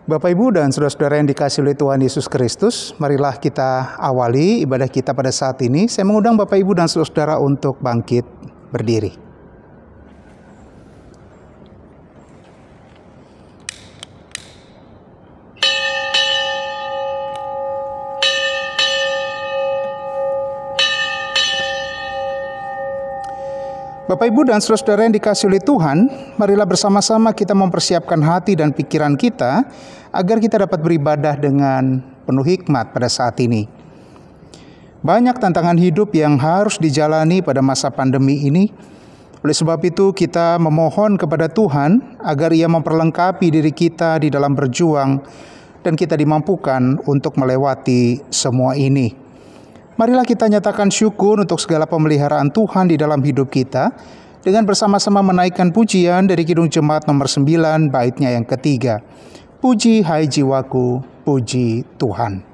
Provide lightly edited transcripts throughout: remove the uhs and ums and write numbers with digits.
Bapak, Ibu, dan saudara-saudara yang dikasihi oleh Tuhan Yesus Kristus, marilah kita awali ibadah kita pada saat ini. Saya mengundang Bapak, Ibu, dan saudara-saudara untuk bangkit berdiri. Bapak, Ibu, dan saudara-saudara yang dikasihi oleh Tuhan, marilah bersama-sama kita mempersiapkan hati dan pikiran kita agar kita dapat beribadah dengan penuh hikmat pada saat ini. Banyak tantangan hidup yang harus dijalani pada masa pandemi ini. Oleh sebab itu kita memohon kepada Tuhan agar Ia memperlengkapi diri kita di dalam berjuang dan kita dimampukan untuk melewati semua ini. Marilah kita nyatakan syukur untuk segala pemeliharaan Tuhan di dalam hidup kita dengan bersama-sama menaikkan pujian dari Kidung Jemaat nomor 9 baitnya yang ketiga. Puji hai jiwaku, puji Tuhan.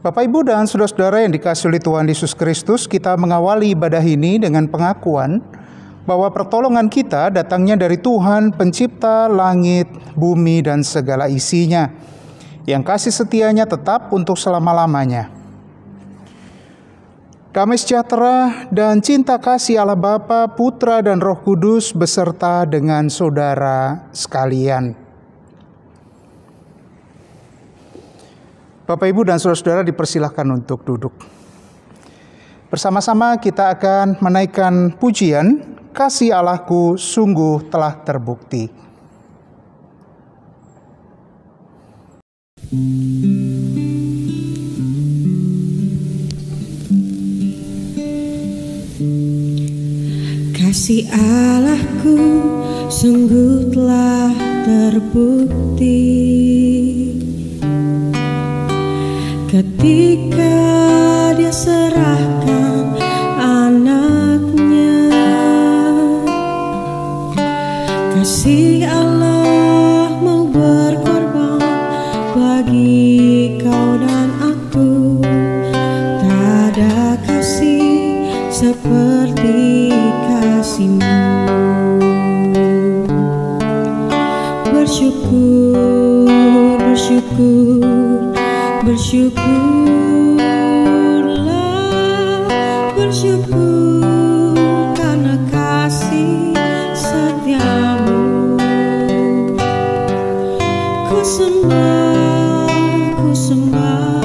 Bapak, Ibu, dan saudara-saudara yang dikasihi oleh Tuhan Yesus Kristus, kita mengawali ibadah ini dengan pengakuan bahwa pertolongan kita datangnya dari Tuhan pencipta langit, bumi, dan segala isinya, yang kasih setianya tetap untuk selama-lamanya. Damai sejahtera dan cinta kasih Allah Bapa, Putra, dan Roh Kudus beserta dengan saudara sekalian. Bapak, Ibu, dan saudara-saudara dipersilahkan untuk duduk. Bersama-sama kita akan menaikkan pujian, kasih Allahku sungguh telah terbukti. Kasih Allahku sungguh telah terbukti ketika Dia serahkan anaknya. Kasih Allah mau berkorban bagi kau dan aku. Tak ada kasih seperti kasih-Mu. Bersyukur, bersyukur, bersyukurlah, bersyukur karena kasih setiamu. Ku sembah, ku sembah,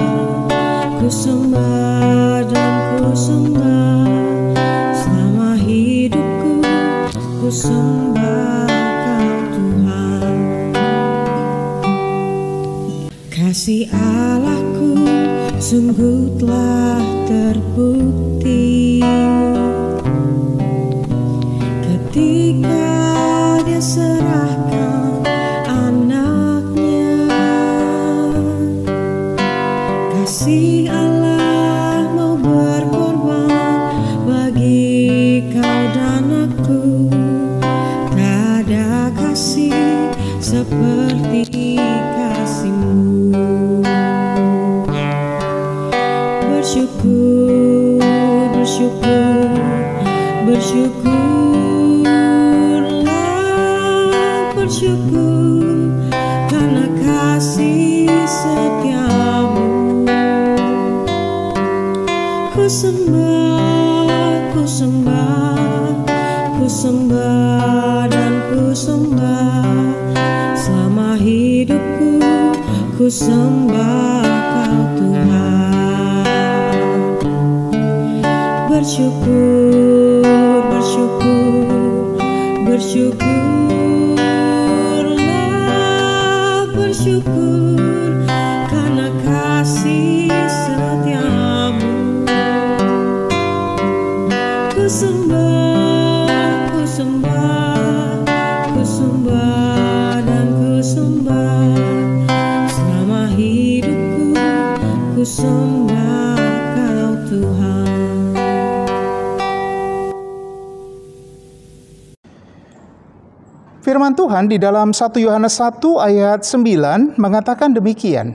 ku sembah dan ku sembah. Selama hidupku ku sembah Kau Tuhan. Kasih Allahku sungguh telah terbukti ketika Dia serahkan anaknya. Kasih Allah mau berkorban bagi kau dan aku. Tak ada kasih seperti kasih-Mu. Bersyukur, bersyukur, bersyukurlah, bersyukur karena kasih setiamu. ku sembah dan ku sembah. Selama hidupku ku sembah Kau Tuhan. Bersyukur, bersyukur, bersyukurlah, bersyukur karena kasih setiamu. Ku sembah, ku sembah, ku sembah dan ku sembah. Selama hidupku ku sembah Kau Tuhan. Firman Tuhan di dalam 1 Yohanes 1 ayat 9 mengatakan demikian.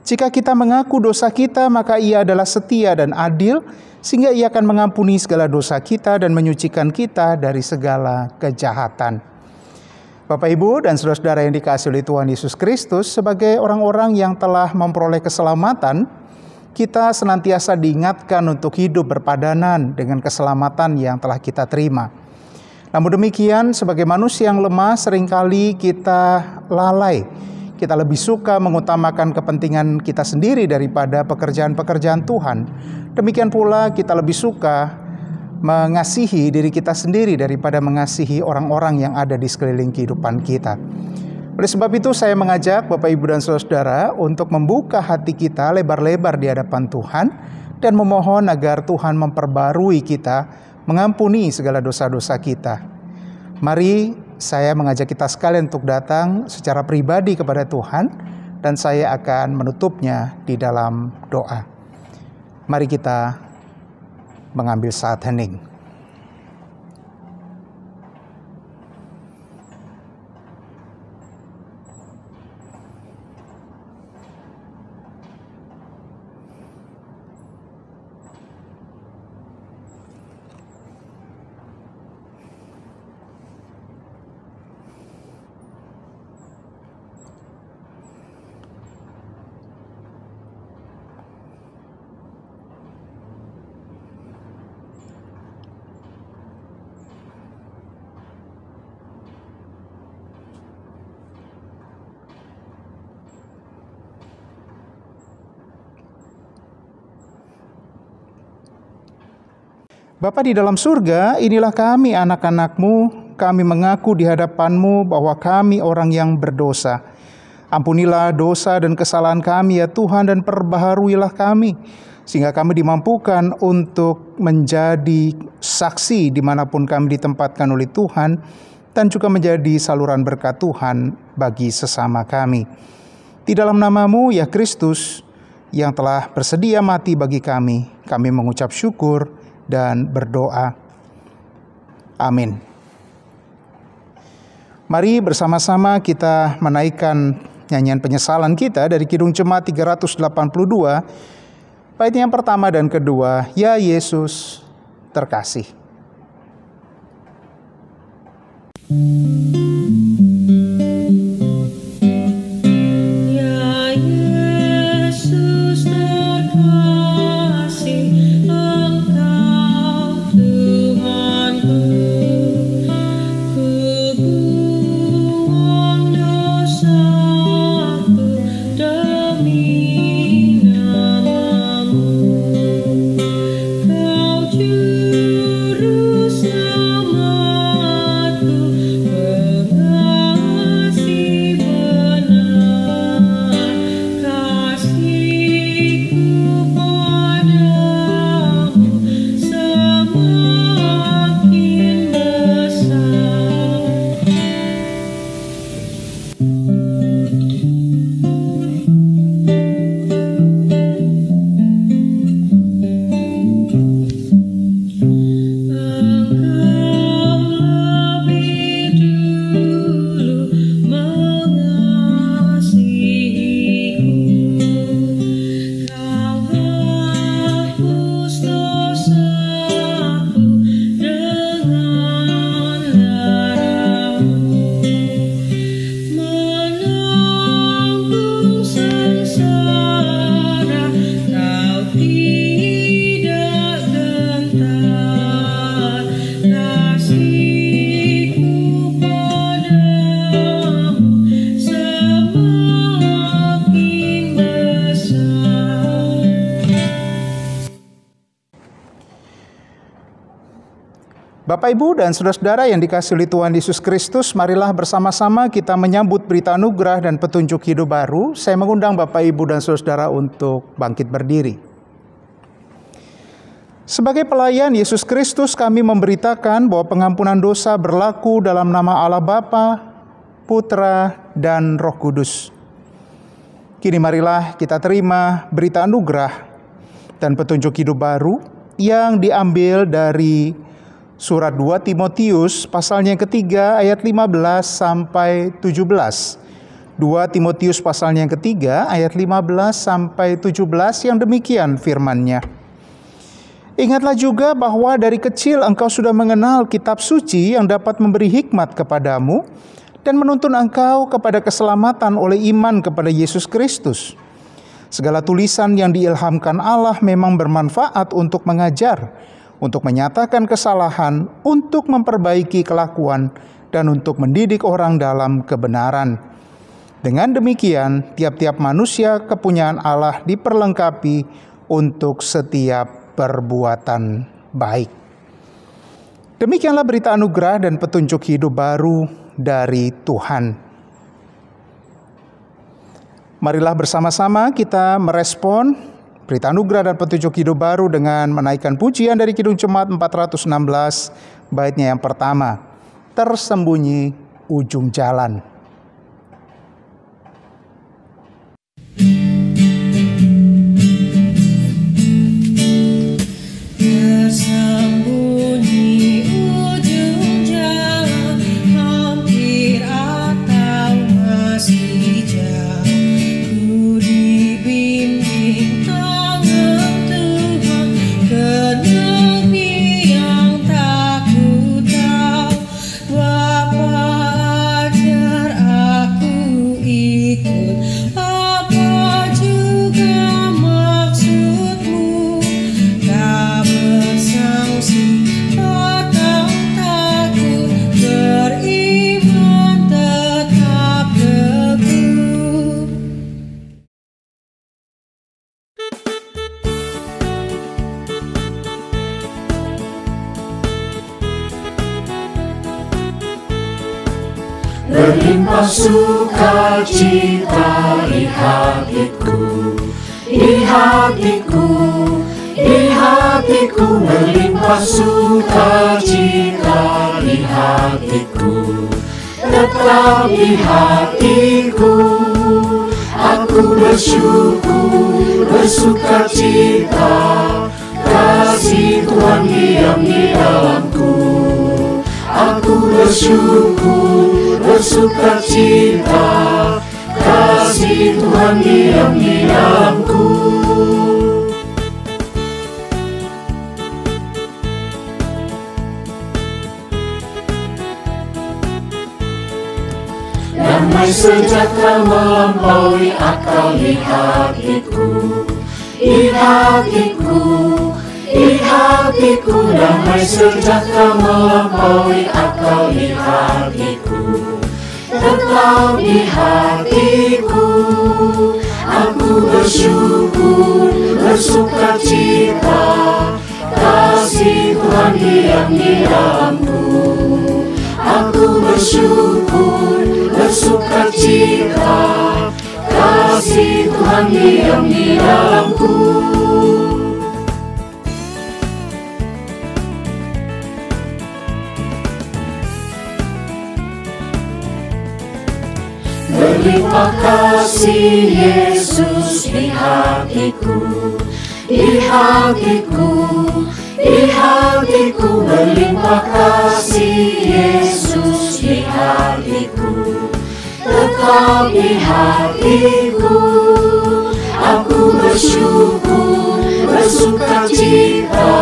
Jika kita mengaku dosa kita, maka Ia adalah setia dan adil, sehingga Ia akan mengampuni segala dosa kita dan menyucikan kita dari segala kejahatan. Bapak, Ibu, dan saudara-saudara yang dikasihi oleh Tuhan Yesus Kristus, sebagai orang-orang yang telah memperoleh keselamatan, kita senantiasa diingatkan untuk hidup berpadanan dengan keselamatan yang telah kita terima. Namun demikian, sebagai manusia yang lemah, seringkali kita lalai. Kita lebih suka mengutamakan kepentingan kita sendiri daripada pekerjaan-pekerjaan Tuhan. Demikian pula kita lebih suka mengasihi diri kita sendiri daripada mengasihi orang-orang yang ada di sekeliling kehidupan kita. Oleh sebab itu saya mengajak Bapak, Ibu, dan saudara untuk membuka hati kita lebar-lebar di hadapan Tuhan dan memohon agar Tuhan memperbarui kita, mengampuni segala dosa-dosa kita. Mari saya mengajak kita sekalian untuk datang secara pribadi kepada Tuhan dan saya akan menutupnya di dalam doa. Mari kita mengambil saat hening. Bapa di dalam surga, inilah kami anak-anak-Mu, kami mengaku di hadapan-Mu bahwa kami orang yang berdosa. Ampunilah dosa dan kesalahan kami ya Tuhan, dan perbaharuilah kami, sehingga kami dimampukan untuk menjadi saksi dimanapun kami ditempatkan oleh Tuhan, dan juga menjadi saluran berkat Tuhan bagi sesama kami. Di dalam nama-Mu ya Kristus, yang telah bersedia mati bagi kami mengucap syukur dan berdoa. Amin. Mari bersama-sama kita menaikkan nyanyian penyesalan kita dari Kidung Jemaat 382, bait yang pertama dan kedua, Ya Yesus terkasih. Juru selamatku Bapak, Ibu, dan saudara-saudara yang dikasihi oleh Tuhan Yesus Kristus, marilah bersama-sama kita menyambut berita anugerah dan petunjuk hidup baru. Saya mengundang Bapak, Ibu, dan saudara-saudara untuk bangkit berdiri. Sebagai pelayan Yesus Kristus, kami memberitakan bahwa pengampunan dosa berlaku dalam nama Allah Bapa, Putra, dan Roh Kudus. Kini marilah kita terima berita anugerah dan petunjuk hidup baru yang diambil dari surat 2 Timotius pasalnya yang ketiga ayat 15 sampai 17. 2 Timotius pasalnya yang ketiga ayat 15 sampai 17 yang demikian firman-Nya. Ingatlah juga bahwa dari kecil engkau sudah mengenal kitab suci yang dapat memberi hikmat kepadamu dan menuntun engkau kepada keselamatan oleh iman kepada Yesus Kristus. Segala tulisan yang diilhamkan Allah memang bermanfaat untuk mengajar, untuk menyatakan kesalahan, untuk memperbaiki kelakuan, dan untuk mendidik orang dalam kebenaran. Dengan demikian, tiap-tiap manusia kepunyaan Allah diperlengkapi untuk setiap perbuatan baik. Demikianlah berita anugerah dan petunjuk hidup baru dari Tuhan. Marilah bersama-sama kita merespon berita anugerah dan petunjuk hidup baru dengan menaikkan pujian dari Kidung Jemaat 416, baitnya yang pertama, Tersembunyi Ujung Jalan. Berlimpah sukacita di hatiku, di hatiku, di hatiku. Berlimpah sukacita di hatiku, tetap di hatiku. Aku bersyukur, bersukacita, kasih Tuhan diam di dalamku. Aku bersyukur, bersukacita, kasih Tuhan diam di dalamku. Damai sejahtera melampaui akal di hatiku, di hatiku, di hatiku. Damai sejahtera melampaui akal di hatiku, tetap di hatiku. Aku bersyukur, bersukacita, kasih Tuhan diam di dalamku. Aku bersyukur, bersukacita, kasih Tuhan diam di dalamku. Berlimpah kasih Yesus di hatiku, di hatiku, di hatiku. Berlimpah kasih Yesus di hatiku, tetap di hatiku. Aku bersyukur, bersukacita,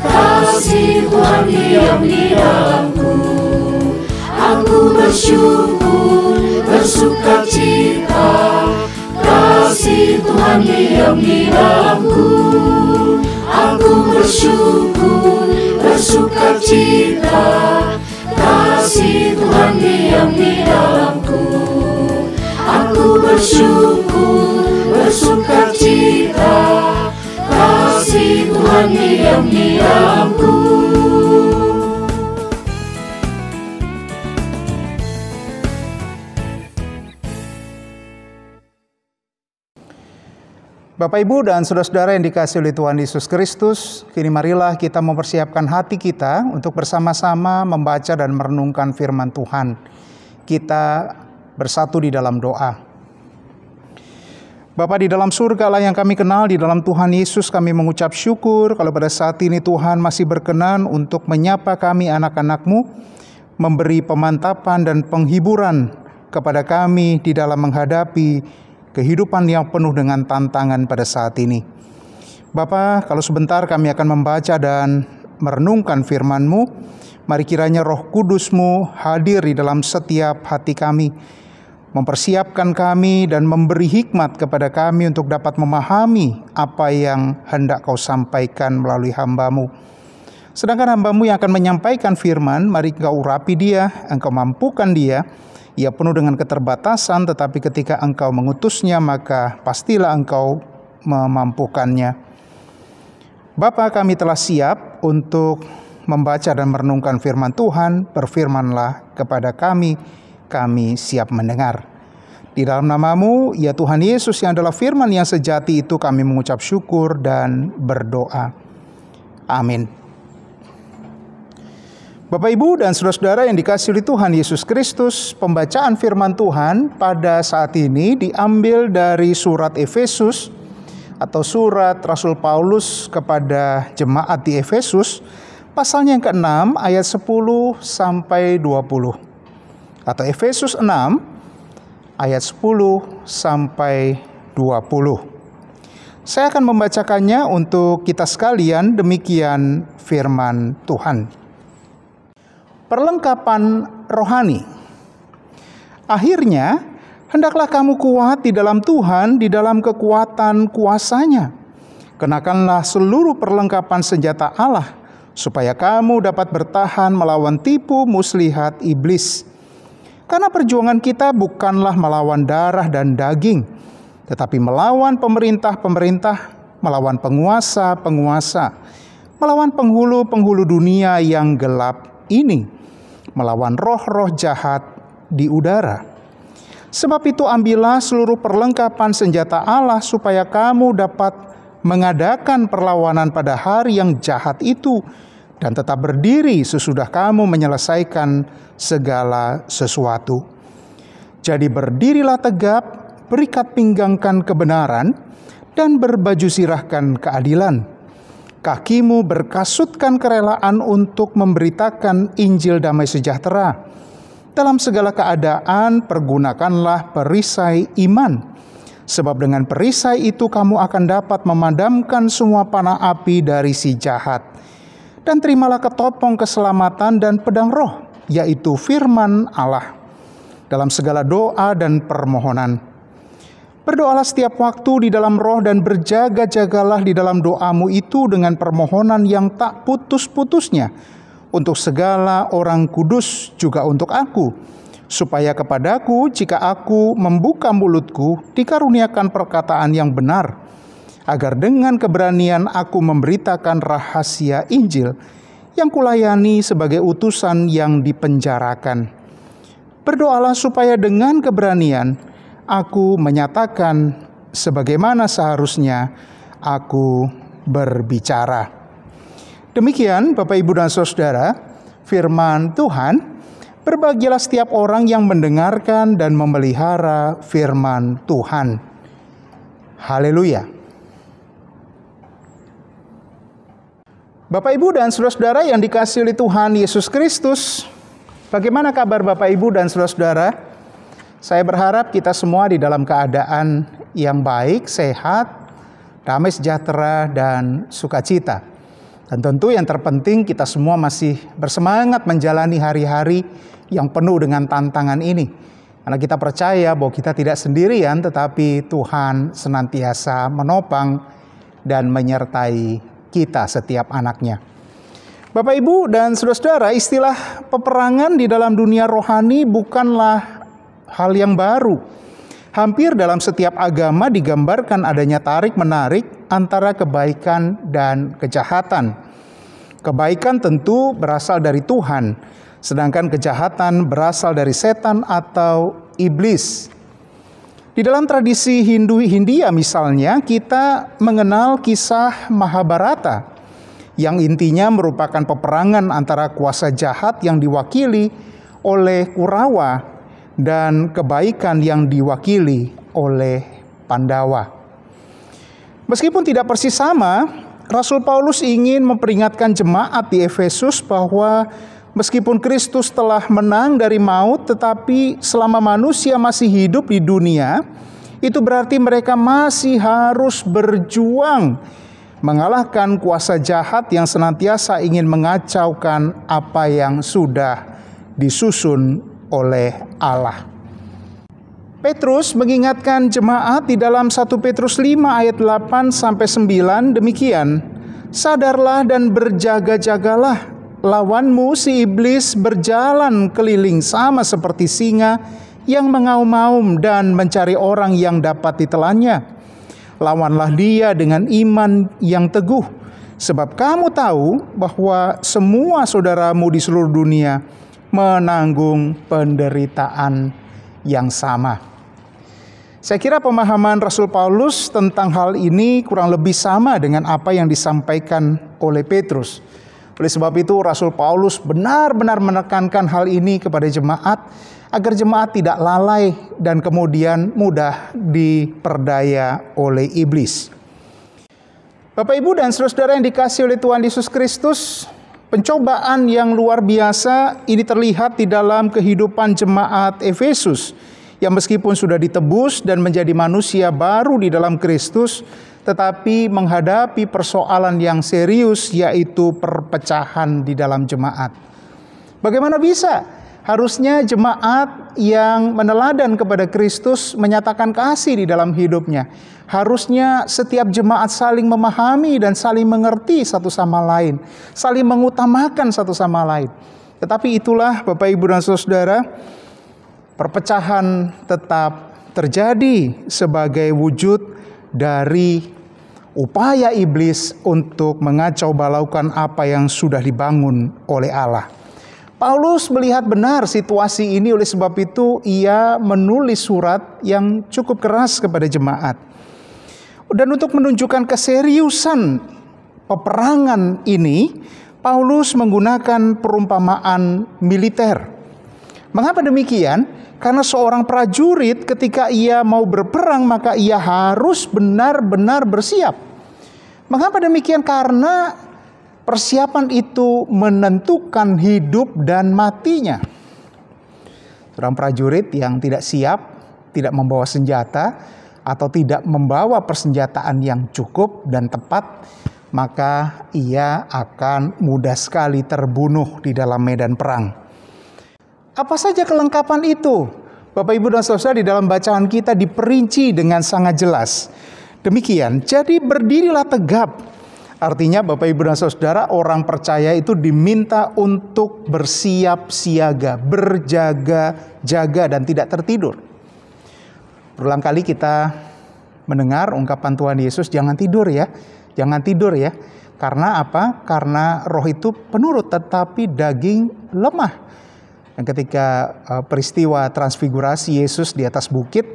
kasih Tuhan diam di dalamku. Aku bersyukur, bersukacita, kasih Tuhan diam di dalamku. Aku bersyukur, bersukacita, kasih Tuhan diam di dalamku. Aku bersyukur, bersukacita, kasih Tuhan diam di dalamku. Bapak, Ibu, dan saudara-saudara yang dikasihi oleh Tuhan Yesus Kristus, kini marilah kita mempersiapkan hati kita untuk bersama-sama membaca dan merenungkan firman Tuhan. Kita bersatu di dalam doa. Bapa di dalam surga lah yang kami kenal, di dalam Tuhan Yesus kami mengucap syukur kalau pada saat ini Tuhan masih berkenan untuk menyapa kami anak-anak-Mu, memberi pemantapan dan penghiburan kepada kami di dalam menghadapi kehidupan yang penuh dengan tantangan pada saat ini. Bapa, kalau sebentar kami akan membaca dan merenungkan firman-Mu, mari kiranya Roh Kudus-Mu hadir di dalam setiap hati kami, mempersiapkan kami dan memberi hikmat kepada kami untuk dapat memahami apa yang hendak Kau sampaikan melalui hamba-Mu. Sedangkan hamba-Mu yang akan menyampaikan firman, mari Engkau urapi dia, Engkau mampukan dia. Ia penuh dengan keterbatasan, tetapi ketika Engkau mengutusnya, maka pastilah Engkau memampukannya. Bapa, kami telah siap untuk membaca dan merenungkan firman Tuhan. Berfirmanlah kepada kami, kami siap mendengar. Di dalam nama-Mu, ya Tuhan Yesus yang adalah firman yang sejati itu, kami mengucap syukur dan berdoa. Amin. Bapak, Ibu, dan saudara-saudara yang dikasihi oleh Tuhan Yesus Kristus, pembacaan firman Tuhan pada saat ini diambil dari surat Efesus atau surat Rasul Paulus kepada jemaat di Efesus, pasalnya yang ke-6 ayat 10 sampai 20. Atau Efesus 6 ayat 10 sampai 20. Saya akan membacakannya untuk kita sekalian, demikian firman Tuhan. Perlengkapan rohani. Akhirnya, hendaklah kamu kuat di dalam Tuhan, di dalam kekuatan kuasa-Nya. Kenakanlah seluruh perlengkapan senjata Allah, supaya kamu dapat bertahan melawan tipu muslihat iblis. Karena perjuangan kita bukanlah melawan darah dan daging, tetapi melawan pemerintah-pemerintah, melawan penguasa-penguasa, melawan penghulu-penghulu dunia yang gelap ini, melawan roh-roh jahat di udara. Sebab itu ambillah seluruh perlengkapan senjata Allah supaya kamu dapat mengadakan perlawanan pada hari yang jahat itu dan tetap berdiri sesudah kamu menyelesaikan segala sesuatu. Jadi berdirilah tegap, berikat pinggangkan kebenaran, dan berbaju sirahkan keadilan. Kakimu berkasutkan kerelaan untuk memberitakan Injil damai sejahtera. Dalam segala keadaan pergunakanlah perisai iman. Sebab dengan perisai itu kamu akan dapat memadamkan semua panah api dari si jahat. Dan terimalah ketopong keselamatan dan pedang roh, yaitu firman Allah. Dalam segala doa dan permohonan, berdoalah setiap waktu di dalam roh dan berjaga-jagalah di dalam doamu itu dengan permohonan yang tak putus-putusnya untuk segala orang kudus, juga untuk aku, supaya kepadaku jika aku membuka mulutku dikaruniakan perkataan yang benar, agar dengan keberanian aku memberitakan rahasia Injil yang kulayani sebagai utusan yang dipenjarakan. Berdoalah supaya dengan keberanian aku menyatakan sebagaimana seharusnya aku berbicara. Demikian Bapak, Ibu, dan saudara, firman Tuhan. Berbahagialah setiap orang yang mendengarkan dan memelihara firman Tuhan. Haleluya. Bapak, Ibu, dan saudara-saudara yang dikasihi oleh Tuhan Yesus Kristus, bagaimana kabar Bapak, Ibu, dan saudara-saudara? Saya berharap kita semua di dalam keadaan yang baik, sehat, damai sejahtera, dan sukacita. Dan tentu yang terpenting kita semua masih bersemangat menjalani hari-hari yang penuh dengan tantangan ini. Karena kita percaya bahwa kita tidak sendirian, tetapi Tuhan senantiasa menopang dan menyertai kita setiap anaknya. Bapak, Ibu, dan saudara-saudara, istilah peperangan di dalam dunia rohani bukanlah hal yang baru. Hampir dalam setiap agama digambarkan adanya tarik-menarik antara kebaikan dan kejahatan. Kebaikan tentu berasal dari Tuhan, sedangkan kejahatan berasal dari setan atau iblis. Di dalam tradisi Hindia misalnya, kita mengenal kisah Mahabharata yang intinya merupakan peperangan antara kuasa jahat yang diwakili oleh Kurawa dan kebaikan yang diwakili oleh Pandawa. Meskipun tidak persis sama, Rasul Paulus ingin memperingatkan jemaat di Efesus bahwa meskipun Kristus telah menang dari maut, tetapi selama manusia masih hidup di dunia, itu berarti mereka masih harus berjuang mengalahkan kuasa jahat yang senantiasa ingin mengacaukan apa yang sudah disusun oleh Allah. Petrus mengingatkan jemaat di dalam 1 Petrus 5 ayat 8 sampai 9 demikian, "Sadarlah dan berjaga-jagalah. Lawanmu si iblis berjalan keliling sama seperti singa yang mengaum-aum dan mencari orang yang dapat ditelannya. Lawanlah dia dengan iman yang teguh, sebab kamu tahu bahwa semua saudaramu di seluruh dunia menanggung penderitaan yang sama." Saya kira pemahaman Rasul Paulus tentang hal ini kurang lebih sama dengan apa yang disampaikan oleh Petrus. Oleh sebab itu Rasul Paulus benar-benar menekankan hal ini kepada jemaat agar jemaat tidak lalai dan kemudian mudah diperdaya oleh iblis. Bapak, Ibu, dan saudara-saudara yang dikasihi oleh Tuhan Yesus Kristus, pencobaan yang luar biasa ini terlihat di dalam kehidupan jemaat Efesus yang meskipun sudah ditebus dan menjadi manusia baru di dalam Kristus, tetapi menghadapi persoalan yang serius, yaitu perpecahan di dalam jemaat. Bagaimana bisa? Harusnya jemaat yang meneladan kepada Kristus menyatakan kasih di dalam hidupnya. Harusnya setiap jemaat saling memahami dan saling mengerti satu sama lain, saling mengutamakan satu sama lain. Tetapi itulah Bapak, Ibu, dan saudara, perpecahan tetap terjadi sebagai wujud dari upaya iblis untuk mengacau balaukan apa yang sudah dibangun oleh Allah. Paulus melihat benar situasi ini, oleh sebab itu ia menulis surat yang cukup keras kepada jemaat. Dan untuk menunjukkan keseriusan peperangan ini, Paulus menggunakan perumpamaan militer. Mengapa demikian? Karena seorang prajurit ketika ia mau berperang maka ia harus benar-benar bersiap. Mengapa demikian? Karena persiapan itu menentukan hidup dan matinya. Seorang prajurit yang tidak siap, tidak membawa senjata, atau tidak membawa persenjataan yang cukup dan tepat, maka ia akan mudah sekali terbunuh di dalam medan perang. Apa saja kelengkapan itu? Bapak, Ibu, dan saudara, di dalam bacaan kita diperinci dengan sangat jelas. Demikian, jadi berdirilah tegap. Artinya Bapak, Ibu, dan saudara, orang percaya itu diminta untuk bersiap siaga, berjaga-jaga dan tidak tertidur. Berulang kali kita mendengar ungkapan Tuhan Yesus, jangan tidur ya, jangan tidur ya. Karena apa? Karena roh itu penurut tetapi daging lemah. Dan ketika peristiwa transfigurasi Yesus di atas bukit,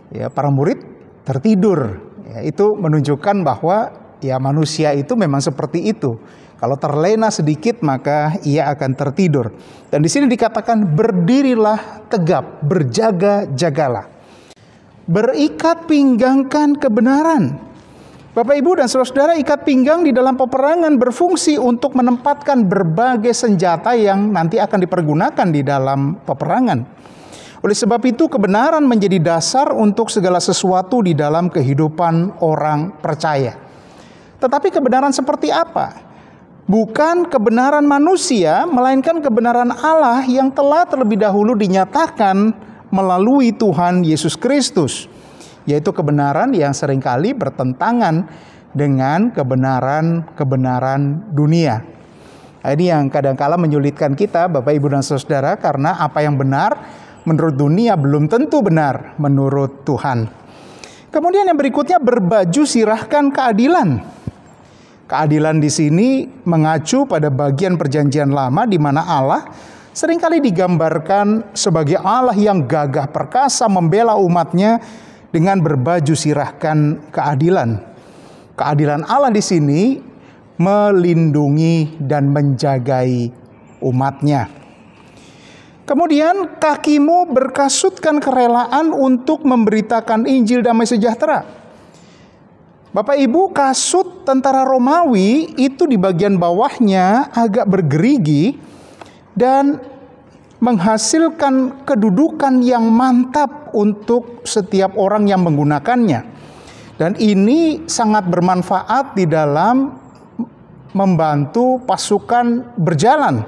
ya, para murid tertidur. Ya, itu menunjukkan bahwa ya manusia itu memang seperti itu. Kalau terlena sedikit maka ia akan tertidur. Dan di sini dikatakan berdirilah tegap, berjaga-jagalah. Berikat pinggangkan kebenaran. Bapak, Ibu, dan saudara-saudara, ikat pinggang di dalam peperangan berfungsi untuk menempatkan berbagai senjata yang nanti akan dipergunakan di dalam peperangan. Oleh sebab itu kebenaran menjadi dasar untuk segala sesuatu di dalam kehidupan orang percaya. Tetapi kebenaran seperti apa? Bukan kebenaran manusia, melainkan kebenaran Allah yang telah terlebih dahulu dinyatakan melalui Tuhan Yesus Kristus. Yaitu kebenaran yang seringkali bertentangan dengan kebenaran-kebenaran dunia. Nah, ini yang kadang-kala menyulitkan kita, Bapak, Ibu, dan saudara, karena apa yang benar menurut dunia belum tentu benar menurut Tuhan. Kemudian yang berikutnya, berbaju sirahkan keadilan. Keadilan di sini mengacu pada bagian perjanjian lama di mana Allah seringkali digambarkan sebagai Allah yang gagah perkasa membela umatnya dengan berbaju sirahkan keadilan. Keadilan Allah di sini melindungi dan menjagai umatnya. Kemudian kakimu berkasutkan kerelaan untuk memberitakan Injil damai sejahtera. Bapak Ibu, kasut tentara Romawi itu di bagian bawahnya agak bergerigi dan menghasilkan kedudukan yang mantap untuk setiap orang yang menggunakannya. Dan ini sangat bermanfaat di dalam membantu pasukan berjalan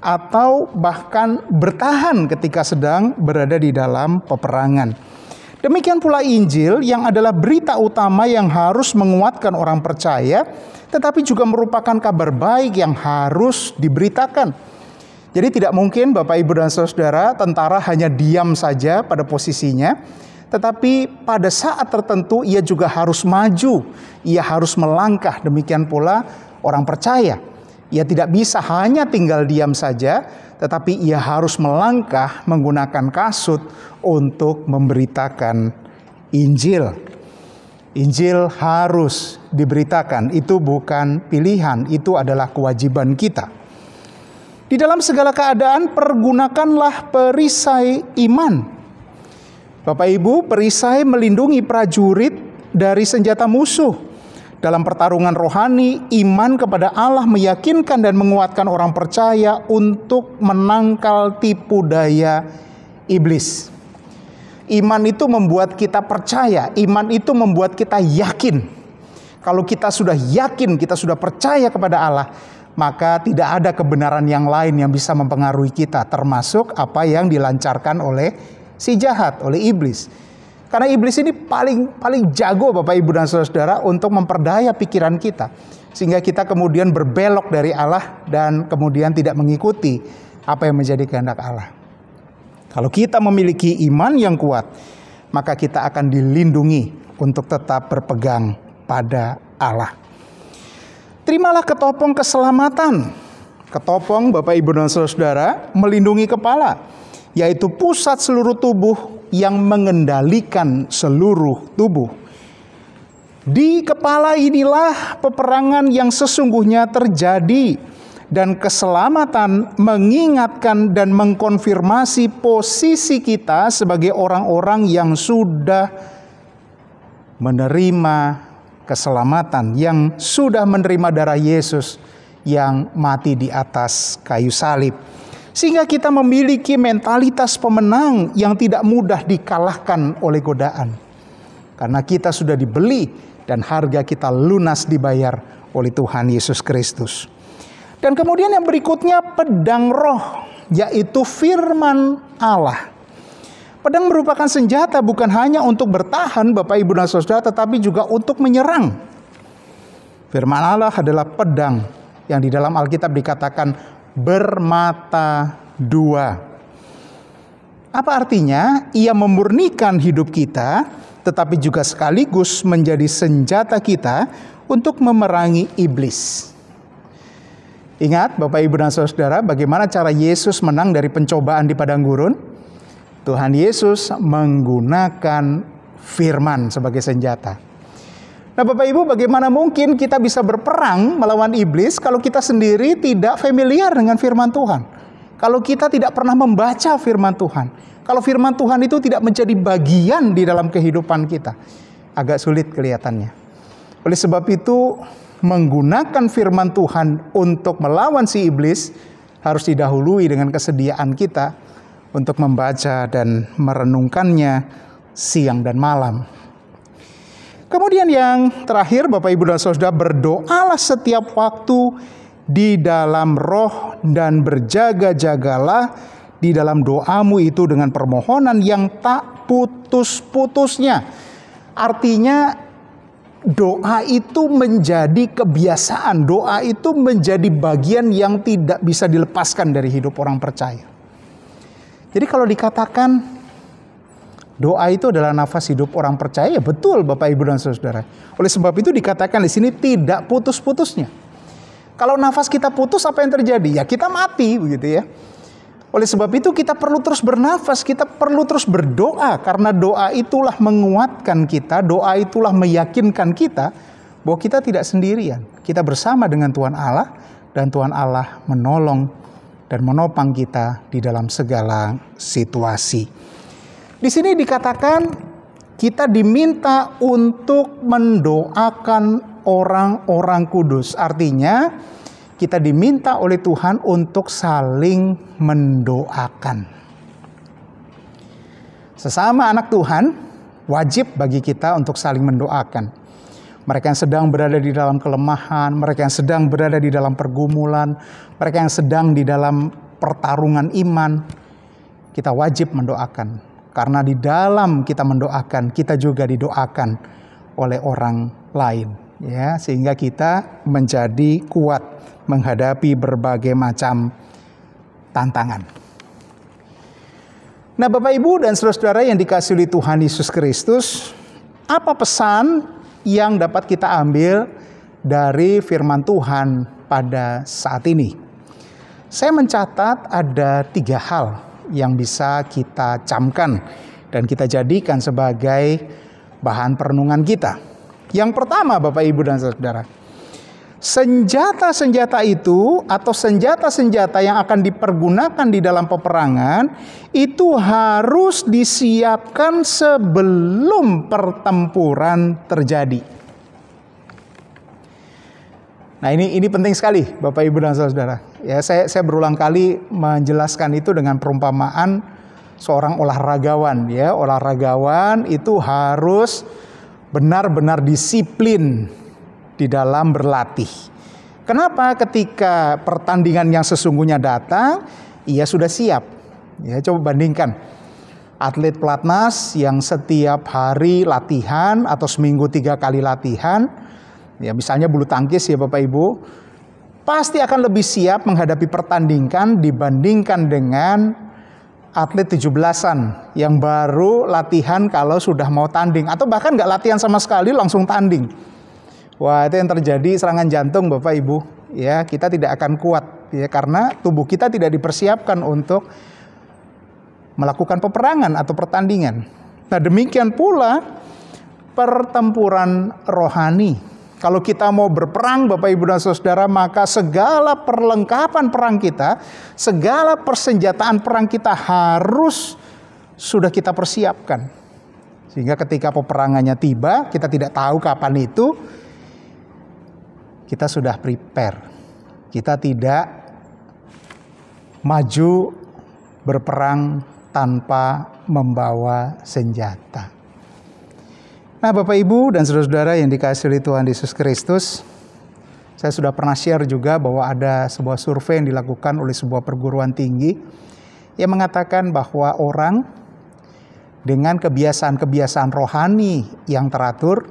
atau bahkan bertahan ketika sedang berada di dalam peperangan. Demikian pula Injil yang adalah berita utama yang harus menguatkan orang percaya, tetapi juga merupakan kabar baik yang harus diberitakan. Jadi tidak mungkin Bapak Ibu dan Saudara, tentara hanya diam saja pada posisinya, tetapi pada saat tertentu ia juga harus maju, ia harus melangkah. Demikian pula orang percaya. Ia tidak bisa hanya tinggal diam saja, tetapi ia harus melangkah menggunakan kasut untuk memberitakan Injil. Injil harus diberitakan, itu bukan pilihan, itu adalah kewajiban kita. Di dalam segala keadaan pergunakanlah perisai iman. Bapak Ibu, perisai melindungi prajurit dari senjata musuh. Dalam pertarungan rohani, iman kepada Allah meyakinkan dan menguatkan orang percaya untuk menangkal tipu daya iblis. Iman itu membuat kita percaya, iman itu membuat kita yakin. Kalau kita sudah yakin, kita sudah percaya kepada Allah, maka tidak ada kebenaran yang lain yang bisa mempengaruhi kita, termasuk apa yang dilancarkan oleh si jahat, oleh iblis. Karena iblis ini paling jago Bapak Ibu dan Saudara untuk memperdaya pikiran kita, sehingga kita kemudian berbelok dari Allah dan kemudian tidak mengikuti apa yang menjadi kehendak Allah. Kalau kita memiliki iman yang kuat, maka kita akan dilindungi untuk tetap berpegang pada Allah. Terimalah ketopong keselamatan. Ketopong Bapak Ibu dan Saudara melindungi kepala, yaitu pusat seluruh tubuh yang mengendalikan seluruh tubuh. Di kepala inilah peperangan yang sesungguhnya terjadi, dan keselamatan mengingatkan dan mengkonfirmasi posisi kita sebagai orang-orang yang sudah menerima keselamatan, yang sudah menerima darah Yesus yang mati di atas kayu salib. Sehingga kita memiliki mentalitas pemenang yang tidak mudah dikalahkan oleh godaan. Karena kita sudah dibeli dan harga kita lunas dibayar oleh Tuhan Yesus Kristus. Dan kemudian yang berikutnya pedang roh, yaitu firman Allah. Pedang merupakan senjata bukan hanya untuk bertahan Bapak Ibu dan Saudara, tetapi juga untuk menyerang. Firman Allah adalah pedang yang di dalam Alkitab dikatakan bermata dua. Apa artinya? Ia memurnikan hidup kita, tetapi juga sekaligus menjadi senjata kita untuk memerangi iblis. Ingat Bapak Ibu dan Saudara, bagaimana cara Yesus menang dari pencobaan di padang gurun? Tuhan Yesus menggunakan firman sebagai senjata. Nah Bapak Ibu, bagaimana mungkin kita bisa berperang melawan iblis kalau kita sendiri tidak familiar dengan firman Tuhan? Kalau kita tidak pernah membaca firman Tuhan, kalau firman Tuhan itu tidak menjadi bagian di dalam kehidupan kita, agak sulit kelihatannya. Oleh sebab itu, menggunakan firman Tuhan untuk melawan si iblis harus didahului dengan kesediaan kita untuk membaca dan merenungkannya siang dan malam. Kemudian yang terakhir Bapak Ibu dan Saudara, berdoalah setiap waktu di dalam roh dan berjaga-jagalah di dalam doamu itu dengan permohonan yang tak putus-putusnya. Artinya doa itu menjadi kebiasaan, doa itu menjadi bagian yang tidak bisa dilepaskan dari hidup orang percaya. Jadi kalau dikatakan doa itu adalah nafas hidup orang percaya, betul Bapak Ibu dan Saudara. Oleh sebab itu dikatakan di sini tidak putus-putusnya. Kalau nafas kita putus, apa yang terjadi? Ya kita mati, begitu ya. Oleh sebab itu kita perlu terus bernafas, kita perlu terus berdoa, karena doa itulah menguatkan kita, doa itulah meyakinkan kita bahwa kita tidak sendirian. Kita bersama dengan Tuhan Allah, dan Tuhan Allah menolong dan menopang kita di dalam segala situasi. Di sini dikatakan kita diminta untuk mendoakan orang-orang kudus. Artinya kita diminta oleh Tuhan untuk saling mendoakan. Sesama anak Tuhan, wajib bagi kita untuk saling mendoakan. Mereka yang sedang berada di dalam kelemahan, mereka yang sedang berada di dalam pergumulan, mereka yang sedang di dalam pertarungan iman, kita wajib mendoakan. Karena di dalam kita mendoakan, kita juga didoakan oleh orang lain, ya, sehingga kita menjadi kuat menghadapi berbagai macam tantangan. Nah, Bapak Ibu dan saudara-saudara yang dikasihi oleh Tuhan Yesus Kristus, apa pesan yang dapat kita ambil dari firman Tuhan pada saat ini? Saya mencatat ada 3 hal yang bisa kita camkan dan kita jadikan sebagai bahan perenungan kita. Yang pertama, Bapak Ibu dan saudara, senjata-senjata itu atau senjata-senjata yang akan dipergunakan di dalam peperangan itu harus disiapkan sebelum pertempuran terjadi. Nah, ini penting sekali, Bapak Ibu dan saudara. Ya, saya berulang kali menjelaskan itu dengan perumpamaan seorang olahragawan. Ya, olahragawan itu harus benar-benar disiplin di dalam berlatih. Kenapa? Ketika pertandingan yang sesungguhnya datang, ia sudah siap. Ya, coba bandingkan atlet pelatnas yang setiap hari latihan atau seminggu 3 kali latihan. Ya, misalnya bulu tangkis ya Bapak Ibu, pasti akan lebih siap menghadapi pertandingan dibandingkan dengan atlet 17-an yang baru latihan kalau sudah mau tanding, atau bahkan nggak latihan sama sekali langsung tanding. Wah, itu yang terjadi serangan jantung Bapak Ibu. Ya, kita tidak akan kuat ya, karena tubuh kita tidak dipersiapkan untuk melakukan peperangan atau pertandingan. Nah, demikian pula pertempuran rohani. Kalau kita mau berperang Bapak Ibu dan saudara, maka segala perlengkapan perang kita, segala persenjataan perang kita harus sudah kita persiapkan. Sehingga ketika peperangannya tiba, kita tidak tahu kapan itu, kita sudah prepare. Kita tidak maju berperang tanpa membawa senjata. Nah, Bapak Ibu dan saudara-saudara yang dikasihi oleh Tuhan Yesus Kristus, saya sudah pernah share juga bahwa ada sebuah survei yang dilakukan oleh sebuah perguruan tinggi yang mengatakan bahwa orang dengan kebiasaan-kebiasaan rohani yang teratur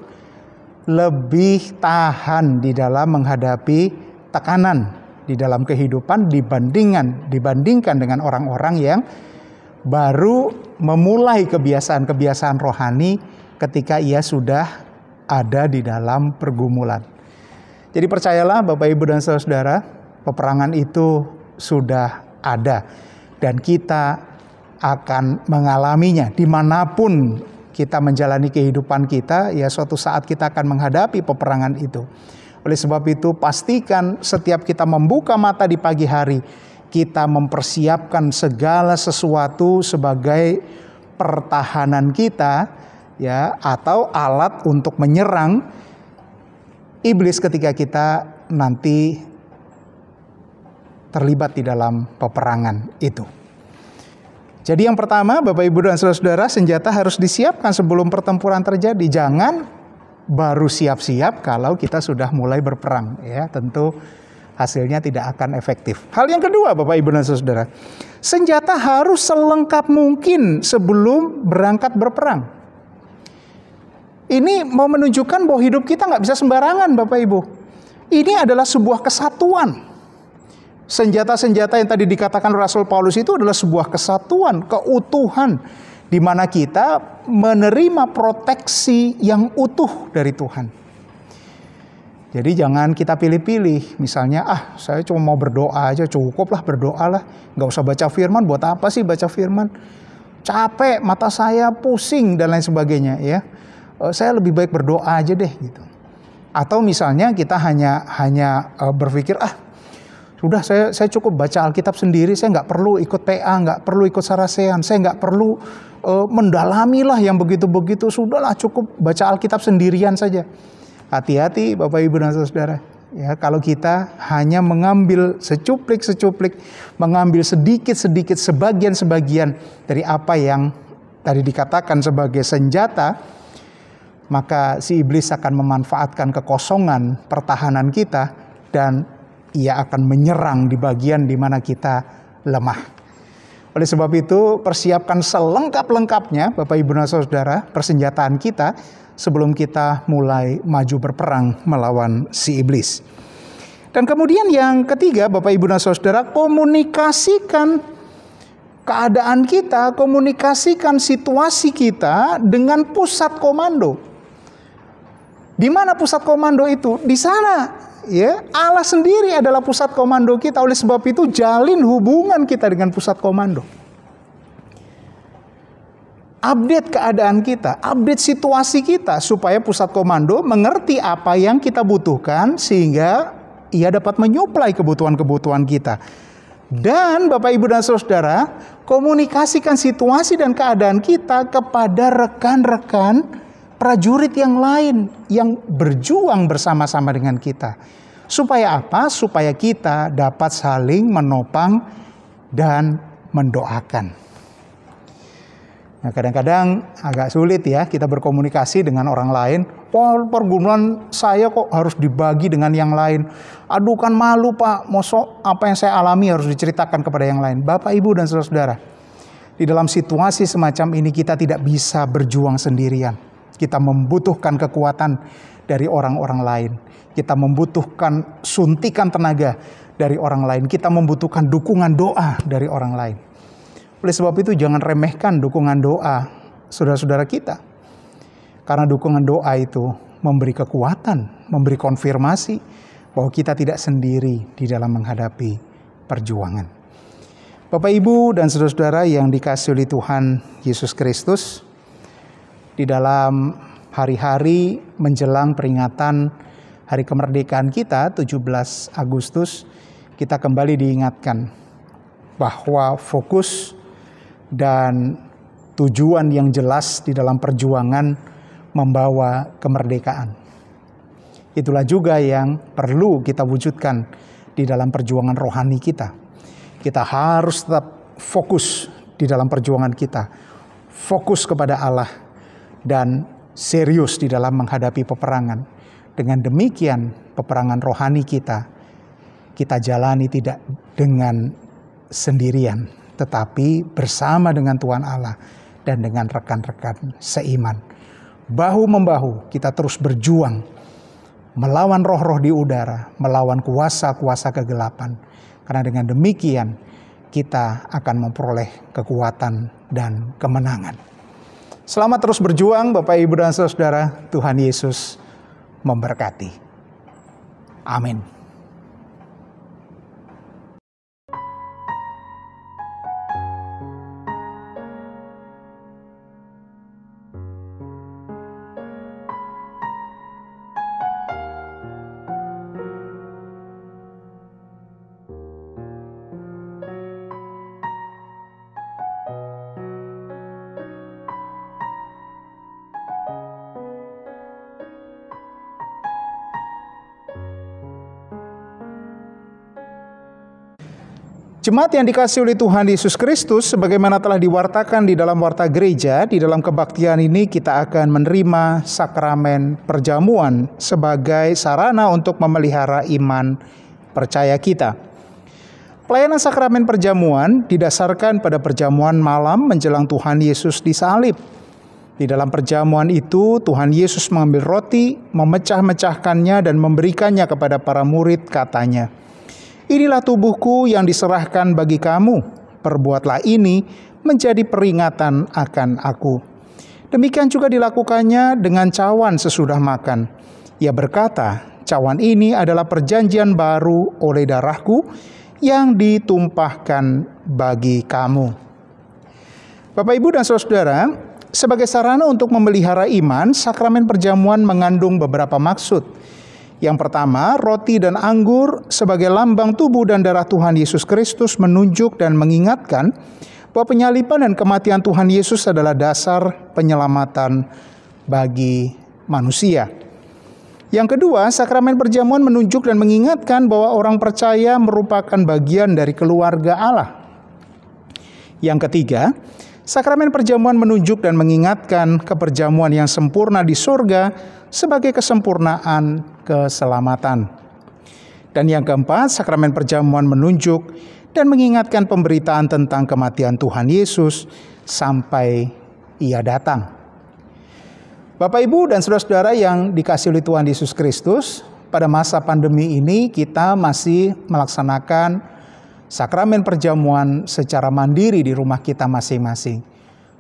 lebih tahan di dalam menghadapi tekanan di dalam kehidupan dibandingkan dengan orang-orang yang baru memulai kebiasaan-kebiasaan rohani ketika ia sudah ada di dalam pergumulan. Jadi percayalah Bapak Ibu dan saudara, peperangan itu sudah ada dan kita akan mengalaminya dimanapun kita menjalani kehidupan kita. Ya, suatu saat kita akan menghadapi peperangan itu. Oleh sebab itu pastikan setiap kita membuka mata di pagi hari, kita mempersiapkan segala sesuatu sebagai pertahanan kita, ya, atau alat untuk menyerang iblis ketika kita nanti terlibat di dalam peperangan itu. Jadi yang pertama, Bapak Ibu dan saudara-saudara, senjata harus disiapkan sebelum pertempuran terjadi. Jangan baru siap-siap kalau kita sudah mulai berperang, ya, tentu hasilnya tidak akan efektif. Hal yang kedua, Bapak Ibu dan saudara, senjata harus selengkap mungkin sebelum berangkat berperang. Ini mau menunjukkan bahwa hidup kita nggak bisa sembarangan, Bapak Ibu. Ini adalah sebuah kesatuan. Senjata-senjata yang tadi dikatakan Rasul Paulus itu adalah sebuah kesatuan, keutuhan, di mana kita menerima proteksi yang utuh dari Tuhan. Jadi jangan kita pilih-pilih. Misalnya, saya cuma mau berdoa aja, cukuplah berdoa lah. Nggak usah baca firman, buat apa sih baca firman? Capek, mata saya pusing, dan lain sebagainya. Ya, saya lebih baik berdoa aja deh gitu. Atau misalnya kita hanya berpikir, sudah saya cukup baca Alkitab sendiri, saya nggak perlu ikut PA, nggak perlu ikut sarasean, saya nggak perlu mendalami lah yang begitu-begitu, sudahlah cukup baca Alkitab sendirian saja. Hati-hati Bapak Ibu dan Saudara, ya, kalau kita hanya mengambil secuplik-secuplik, mengambil sedikit-sedikit, sebagian-sebagian dari apa yang tadi dikatakan sebagai senjata, maka si iblis akan memanfaatkan kekosongan pertahanan kita dan ia akan menyerang di bagian di mana kita lemah. Oleh sebab itu, persiapkan selengkap-lengkapnya Bapak Ibu dan Saudara persenjataan kita sebelum kita mulai maju berperang melawan si iblis. Dan kemudian yang ketiga, Bapak Ibu dan Saudara, komunikasikan keadaan kita, komunikasikan situasi kita dengan pusat komando. Di mana pusat komando itu? Di sana. Ya, Allah sendiri adalah pusat komando kita. Oleh sebab itu jalin hubungan kita dengan pusat komando. Update keadaan kita, update situasi kita supaya pusat komando mengerti apa yang kita butuhkan sehingga ia dapat menyuplai kebutuhan-kebutuhan kita. Dan Bapak Ibu dan Saudara, komunikasikan situasi dan keadaan kita kepada rekan-rekan prajurit yang lain yang berjuang bersama-sama dengan kita. Supaya apa? Supaya kita dapat saling menopang dan mendoakan. Nah, kadang-kadang agak sulit ya kita berkomunikasi dengan orang lain. Pergumulan saya kok harus dibagi dengan yang lain. Aduh, kan malu Pak, mosok apa yang saya alami harus diceritakan kepada yang lain. Bapak, Ibu, dan saudara-saudara, di dalam situasi semacam ini kita tidak bisa berjuang sendirian. Kita membutuhkan kekuatan dari orang-orang lain. Kita membutuhkan suntikan tenaga dari orang lain. Kita membutuhkan dukungan doa dari orang lain. Oleh sebab itu jangan remehkan dukungan doa saudara-saudara kita. Karena dukungan doa itu memberi kekuatan, memberi konfirmasi bahwa kita tidak sendiri di dalam menghadapi perjuangan. Bapak, Ibu, dan saudara-saudara yang dikasihi oleh Tuhan Yesus Kristus, di dalam hari-hari menjelang peringatan Hari Kemerdekaan kita 17 Agustus, kita kembali diingatkan bahwa fokus dan tujuan yang jelas di dalam perjuangan membawa kemerdekaan. Itulah juga yang perlu kita wujudkan di dalam perjuangan rohani kita. Kita harus tetap fokus di dalam perjuangan kita. Fokus kepada Allah dan serius di dalam menghadapi peperangan. Dengan demikian peperangan rohani kita jalani tidak dengan sendirian, tetapi bersama dengan Tuhan Allah dan dengan rekan-rekan seiman. Bahu-membahu kita terus berjuang melawan roh-roh di udara, melawan kuasa-kuasa kegelapan. Karena dengan demikian kita akan memperoleh kekuatan dan kemenangan. Selamat terus berjuang Bapak, Ibu, dan saudara. Tuhan Yesus memberkati. Amin. Jemaat yang dikasihi oleh Tuhan Yesus Kristus, sebagaimana telah diwartakan di dalam warta gereja, di dalam kebaktian ini kita akan menerima sakramen perjamuan sebagai sarana untuk memelihara iman percaya kita. Pelayanan sakramen perjamuan didasarkan pada perjamuan malam menjelang Tuhan Yesus disalib. Di dalam perjamuan itu, Tuhan Yesus mengambil roti, memecah-mecahkannya dan memberikannya kepada para murid, katanya, "Inilah tubuhku yang diserahkan bagi kamu. Perbuatlah ini menjadi peringatan akan aku." Demikian juga dilakukannya dengan cawan sesudah makan. Ia berkata, cawan ini adalah perjanjian baru oleh darahku yang ditumpahkan bagi kamu. Bapak, Ibu, dan saudara, sebagai sarana untuk memelihara iman, sakramen perjamuan mengandung beberapa maksud. Yang pertama, roti dan anggur sebagai lambang tubuh dan darah Tuhan Yesus Kristus menunjuk dan mengingatkan bahwa penyaliban dan kematian Tuhan Yesus adalah dasar penyelamatan bagi manusia. Yang kedua, sakramen perjamuan menunjuk dan mengingatkan bahwa orang percaya merupakan bagian dari keluarga Allah. Yang ketiga, sakramen perjamuan menunjuk dan mengingatkan keperjamuan yang sempurna di surga sebagai kesempurnaan keselamatan. Dan yang keempat, sakramen perjamuan menunjuk dan mengingatkan pemberitaan tentang kematian Tuhan Yesus sampai Ia datang. Bapak, Ibu, dan saudara-saudara yang dikasihi oleh Tuhan Yesus Kristus, pada masa pandemi ini kita masih melaksanakan sakramen perjamuan secara mandiri di rumah kita masing-masing.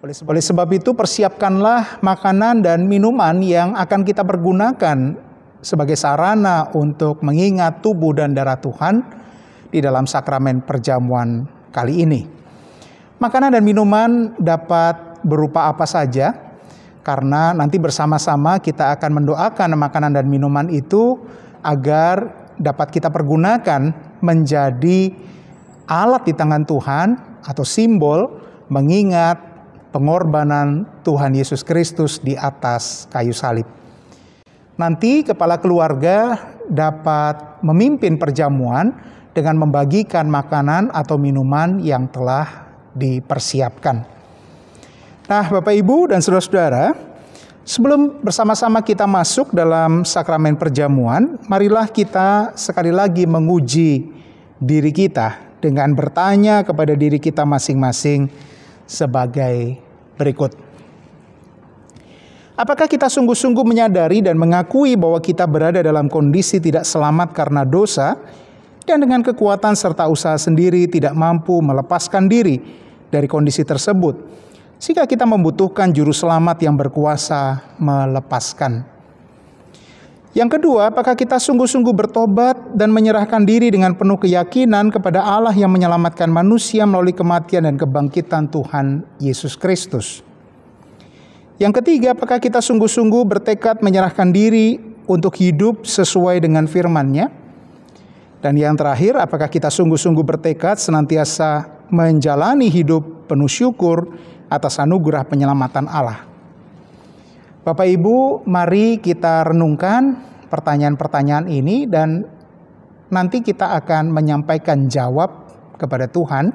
Oleh sebab itu, persiapkanlah makanan dan minuman yang akan kita pergunakan sebagai sarana untuk mengingat tubuh dan darah Tuhan di dalam sakramen perjamuan kali ini. Makanan dan minuman dapat berupa apa saja, karena nanti bersama-sama kita akan mendoakan makanan dan minuman itu agar dapat kita pergunakan menjadi alat di tangan Tuhan atau simbol mengingat pengorbanan Tuhan Yesus Kristus di atas kayu salib. Nanti kepala keluarga dapat memimpin perjamuan dengan membagikan makanan atau minuman yang telah dipersiapkan. Nah, Bapak, Ibu, dan saudara-saudara, sebelum bersama-sama kita masuk dalam sakramen perjamuan, marilah kita sekali lagi menguji diri kita dengan bertanya kepada diri kita masing-masing sebagai berikut. Apakah kita sungguh-sungguh menyadari dan mengakui bahwa kita berada dalam kondisi tidak selamat karena dosa, dan dengan kekuatan serta usaha sendiri tidak mampu melepaskan diri dari kondisi tersebut, sehingga kita membutuhkan juru selamat yang berkuasa melepaskan? Yang kedua, apakah kita sungguh-sungguh bertobat dan menyerahkan diri dengan penuh keyakinan kepada Allah yang menyelamatkan manusia melalui kematian dan kebangkitan Tuhan Yesus Kristus? Yang ketiga, apakah kita sungguh-sungguh bertekad menyerahkan diri untuk hidup sesuai dengan firman-Nya? Dan yang terakhir, apakah kita sungguh-sungguh bertekad senantiasa menjalani hidup penuh syukur atas anugerah penyelamatan Allah? Bapak, Ibu, mari kita renungkan pertanyaan-pertanyaan ini dan nanti kita akan menyampaikan jawab kepada Tuhan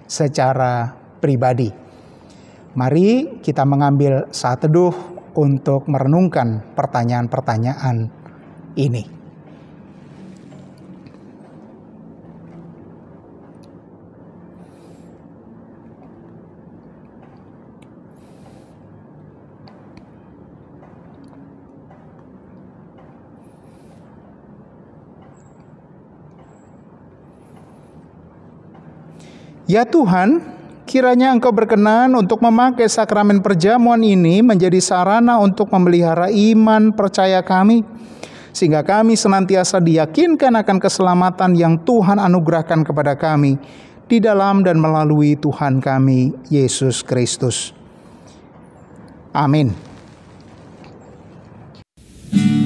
secara pribadi. Mari kita mengambil saat teduh untuk merenungkan pertanyaan-pertanyaan ini. Ya Tuhan, kiranya Engkau berkenan untuk memakai sakramen perjamuan ini menjadi sarana untuk memelihara iman percaya kami, sehingga kami senantiasa diyakinkan akan keselamatan yang Tuhan anugerahkan kepada kami di dalam dan melalui Tuhan kami, Yesus Kristus. Amin. Selamat jiwamu.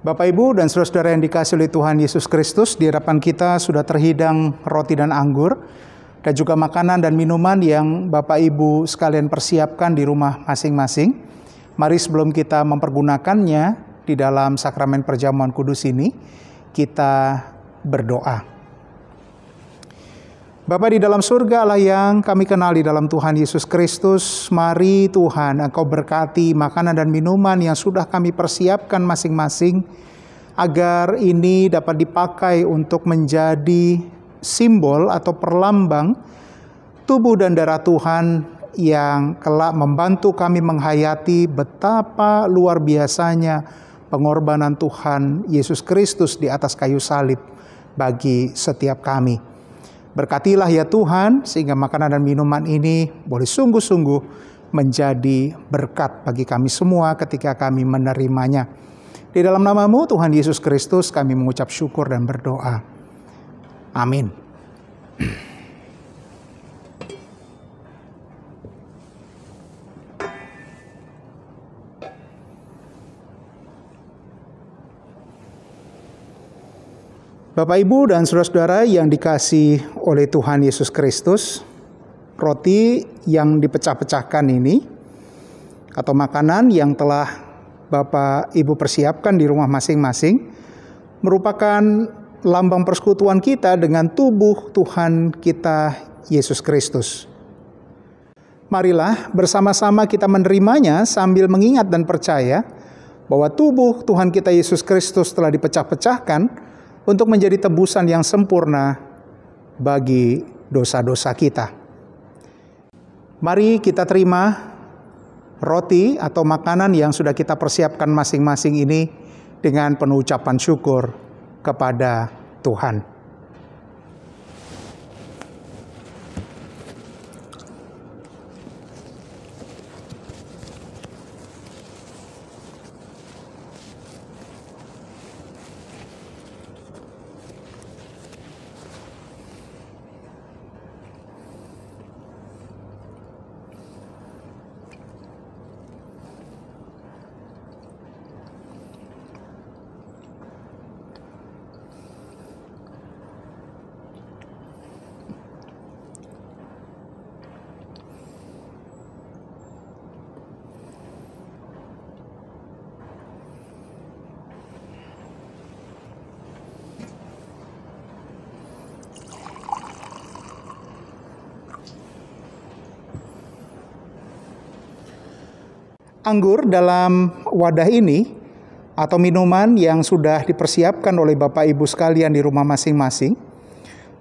Bapak, Ibu, dan saudara-saudara yang dikasihi oleh Tuhan Yesus Kristus, di hadapan kita sudah terhidang roti dan anggur, dan juga makanan dan minuman yang Bapak Ibu sekalian persiapkan di rumah masing-masing. Mari sebelum kita mempergunakannya di dalam sakramen perjamuan kudus ini, kita berdoa. Bapa di dalam surga, Allah yang kami kenali dalam Tuhan Yesus Kristus, mari Tuhan Engkau berkati makanan dan minuman yang sudah kami persiapkan masing-masing, agar ini dapat dipakai untuk menjadi simbol atau perlambang tubuh dan darah Tuhan yang kelak membantu kami menghayati betapa luar biasanya pengorbanan Tuhan Yesus Kristus di atas kayu salib bagi setiap kami. Berkatilah ya Tuhan, sehingga makanan dan minuman ini boleh sungguh-sungguh menjadi berkat bagi kami semua ketika kami menerimanya. Di dalam nama-Mu Tuhan Yesus Kristus kami mengucap syukur dan berdoa. Amin. Bapak, Ibu, dan saudara-saudara yang dikasihi oleh Tuhan Yesus Kristus, roti yang dipecah-pecahkan ini, atau makanan yang telah Bapak Ibu persiapkan di rumah masing-masing, merupakan lambang persekutuan kita dengan tubuh Tuhan kita Yesus Kristus. Marilah bersama-sama kita menerimanya sambil mengingat dan percaya bahwa tubuh Tuhan kita Yesus Kristus telah dipecah-pecahkan untuk menjadi tebusan yang sempurna bagi dosa-dosa kita. Mari kita terima roti atau makanan yang sudah kita persiapkan masing-masing ini dengan penuh ucapan syukur kepada Tuhan. Anggur dalam wadah ini atau minuman yang sudah dipersiapkan oleh Bapak Ibu sekalian di rumah masing-masing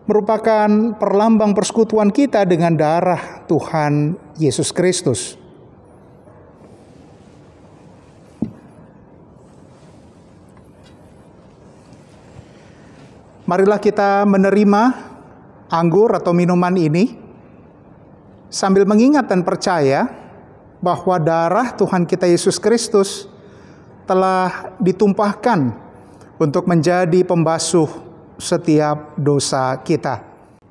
merupakan perlambang persekutuan kita dengan darah Tuhan Yesus Kristus. Marilah kita menerima anggur atau minuman ini sambil mengingat dan percaya bahwa darah Tuhan kita Yesus Kristus telah ditumpahkan untuk menjadi pembasuh setiap dosa kita.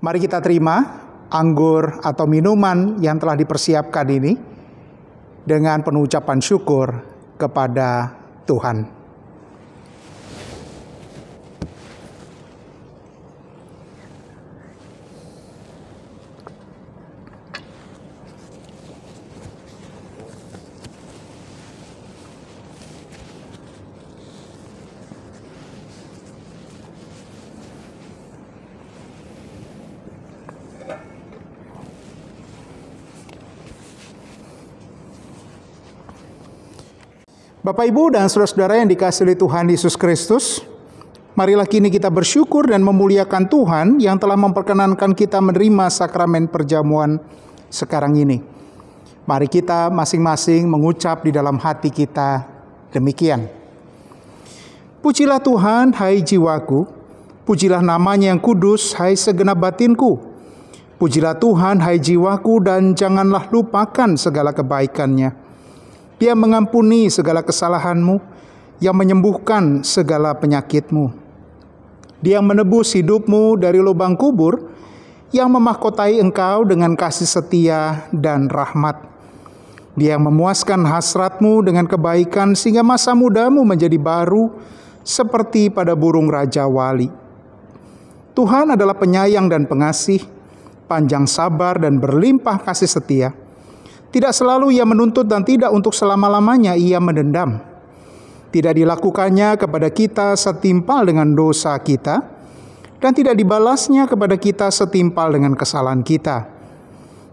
Mari kita terima anggur atau minuman yang telah dipersiapkan ini dengan penuh ucapan syukur kepada Tuhan. Bapak, Ibu, dan saudara-saudara yang dikasihi oleh Tuhan Yesus Kristus, marilah kini kita bersyukur dan memuliakan Tuhan yang telah memperkenankan kita menerima sakramen perjamuan sekarang ini. Mari kita masing-masing mengucap di dalam hati kita demikian. Pujilah Tuhan, hai jiwaku, pujilah namanya yang kudus, hai segenap batinku. Pujilah Tuhan, hai jiwaku, dan janganlah lupakan segala kebaikannya. Dia mengampuni segala kesalahanmu, yang menyembuhkan segala penyakitmu. Dia menebus hidupmu dari lubang kubur, yang memahkotai engkau dengan kasih setia dan rahmat. Dia yang memuaskan hasratmu dengan kebaikan, sehingga masa mudamu menjadi baru seperti pada burung raja wali. Tuhan adalah penyayang dan pengasih, panjang sabar dan berlimpah kasih setia. Tidak selalu Ia menuntut dan tidak untuk selama-lamanya Ia mendendam. Tidak dilakukannya kepada kita setimpal dengan dosa kita, dan tidak dibalasnya kepada kita setimpal dengan kesalahan kita.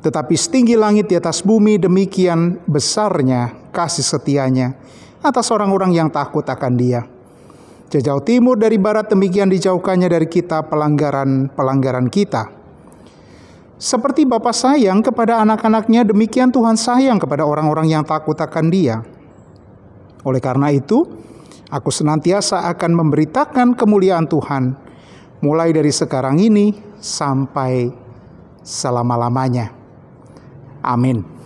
Tetapi setinggi langit di atas bumi, demikian besarnya kasih setianya atas orang-orang yang takut akan Dia. Sejauh timur dari barat, demikian dijauhkannya dari kita pelanggaran-pelanggaran kita. Seperti Bapa sayang kepada anak-anaknya, demikian Tuhan sayang kepada orang-orang yang takut akan Dia. Oleh karena itu, aku senantiasa akan memberitakan kemuliaan Tuhan, mulai dari sekarang ini sampai selama-lamanya. Amin.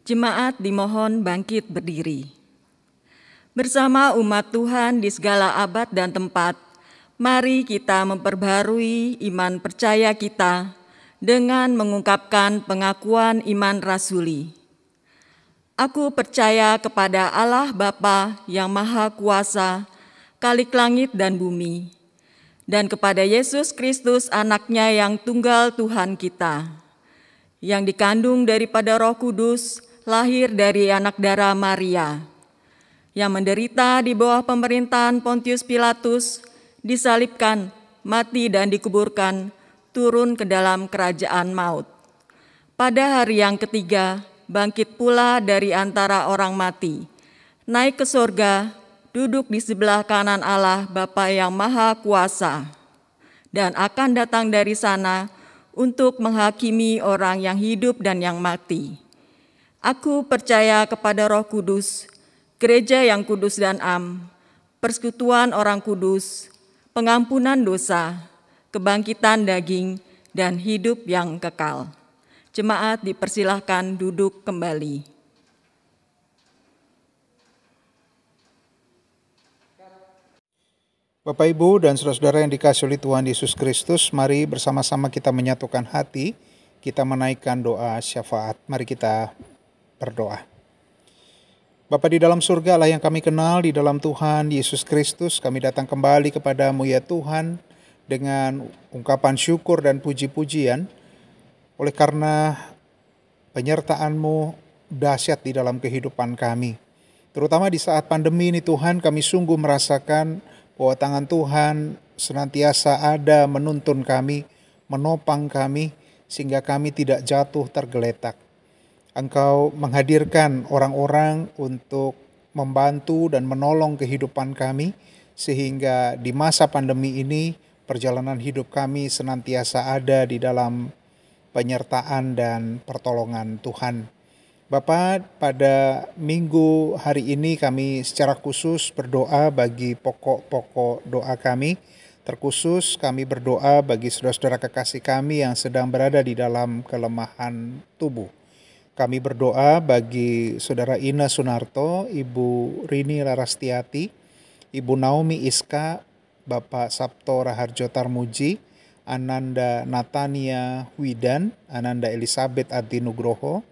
Jemaat dimohon bangkit berdiri. Bersama umat Tuhan di segala abad dan tempat, mari kita memperbarui iman percaya kita dengan mengungkapkan pengakuan iman rasuli. Aku percaya kepada Allah Bapa yang Maha Kuasa, Khalik langit dan bumi, dan kepada Yesus Kristus anaknya yang tunggal Tuhan kita, yang dikandung daripada Roh Kudus, lahir dari anak darah Maria, yang menderita di bawah pemerintahan Pontius Pilatus, disalibkan, mati dan dikuburkan, turun ke dalam kerajaan maut. Pada hari yang ketiga, bangkit pula dari antara orang mati, naik ke sorga, duduk di sebelah kanan Allah Bapa yang Maha Kuasa, dan akan datang dari sana untuk menghakimi orang yang hidup dan yang mati. Aku percaya kepada Roh Kudus, gereja yang kudus dan am, persekutuan orang kudus, pengampunan dosa, kebangkitan daging, dan hidup yang kekal. Jemaat dipersilahkan duduk kembali. Bapak, Ibu, dan saudara-saudara yang dikasihi oleh Tuhan Yesus Kristus, mari bersama-sama kita menyatukan hati, kita menaikkan doa syafaat. Mari kita berdoa. Bapa di dalam surga, Allah yang kami kenal, di dalam Tuhan Yesus Kristus, kami datang kembali kepadamu ya Tuhan, dengan ungkapan syukur dan puji-pujian, oleh karena penyertaan-Mu dahsyat di dalam kehidupan kami. Terutama di saat pandemi ini Tuhan, kami sungguh merasakan bahwa tangan Tuhan senantiasa ada menuntun kami, menopang kami, sehingga kami tidak jatuh tergeletak. Engkau menghadirkan orang-orang untuk membantu dan menolong kehidupan kami, sehingga di masa pandemi ini perjalanan hidup kami senantiasa ada di dalam penyertaan dan pertolongan Tuhan. Bapa, pada minggu hari ini kami secara khusus berdoa bagi pokok-pokok doa kami. Terkhusus kami berdoa bagi saudara-saudara kekasih kami yang sedang berada di dalam kelemahan tubuh. Kami berdoa bagi Saudara Ina Sunarto, Ibu Rini Larastiati, Ibu Naomi Iska, Bapak Sabto Raharjo Tarmuji, Ananda Natania Widan, Ananda Elizabeth Adi Nugroho,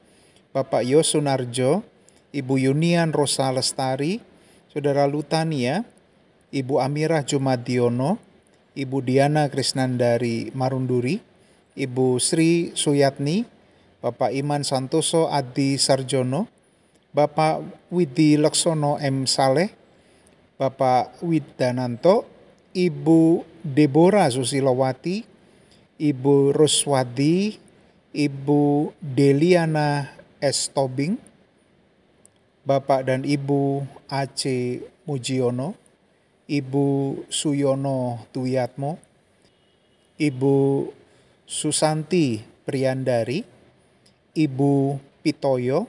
Bapak Yosunarjo, Ibu Yunian Rosa Lestari, Saudara Lutania, Ibu Amirah Jumadiono, Ibu Diana Krisnandari Marunduri, Ibu Sri Suyatni, Bapak Iman Santoso Adi Sarjono, Bapak Widi Laksono M. Saleh, Bapak Widananto, Ibu Deborah Susilowati, Ibu Ruswadi, Ibu Deliana S. Tobing, Bapak dan Ibu A.C. Mujiono, Ibu Suyono Tuyatmo, Ibu Susanti Priandari, Ibu Pitoyo,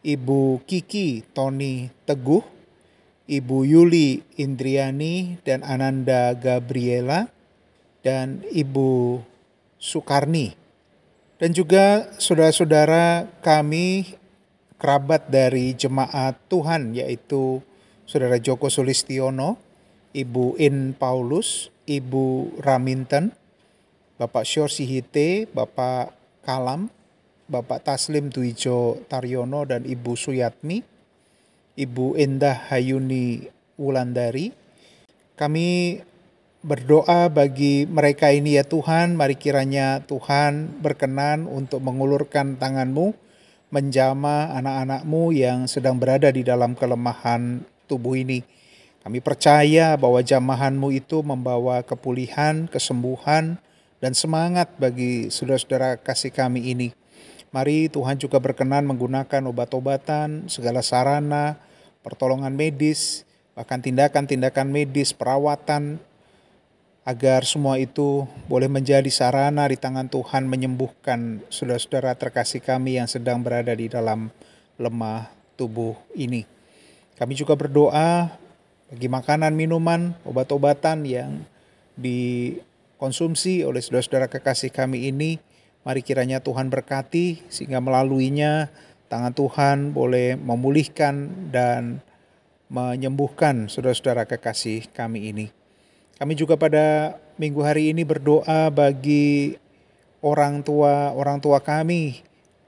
Ibu Kiki Tony Teguh, Ibu Yuli Indriani dan Ananda Gabriela, dan Ibu Sukarni. Dan juga saudara-saudara kami kerabat dari jemaat Tuhan, yaitu Saudara Joko Sulistiono, Ibu In Paulus, Ibu Raminten, Bapak Syor Sihite, Bapak Kalam, Bapak Taslim Tuijo Taryono dan Ibu Suyatmi, Ibu Endah Hayuni Wulandari. Kami berdoa bagi mereka ini ya Tuhan, mari kiranya Tuhan berkenan untuk mengulurkan tangan-Mu, menjamah anak-anak-Mu yang sedang berada di dalam kelemahan tubuh ini. Kami percaya bahwa jamahan-Mu itu membawa kepulihan, kesembuhan, dan semangat bagi saudara-saudara kasih kami ini. Mari Tuhan juga berkenan menggunakan obat-obatan, segala sarana, pertolongan medis, bahkan tindakan-tindakan medis, perawatan, agar semua itu boleh menjadi sarana di tangan Tuhan menyembuhkan saudara-saudara terkasih kami yang sedang berada di dalam lemah tubuh ini. Kami juga berdoa bagi makanan, minuman, obat-obatan yang dikonsumsi oleh saudara-saudara kekasih kami ini. Mari kiranya Tuhan berkati sehingga melaluinya tangan Tuhan boleh memulihkan dan menyembuhkan saudara-saudara kekasih kami ini. Kami juga pada minggu hari ini berdoa bagi orang tua kami,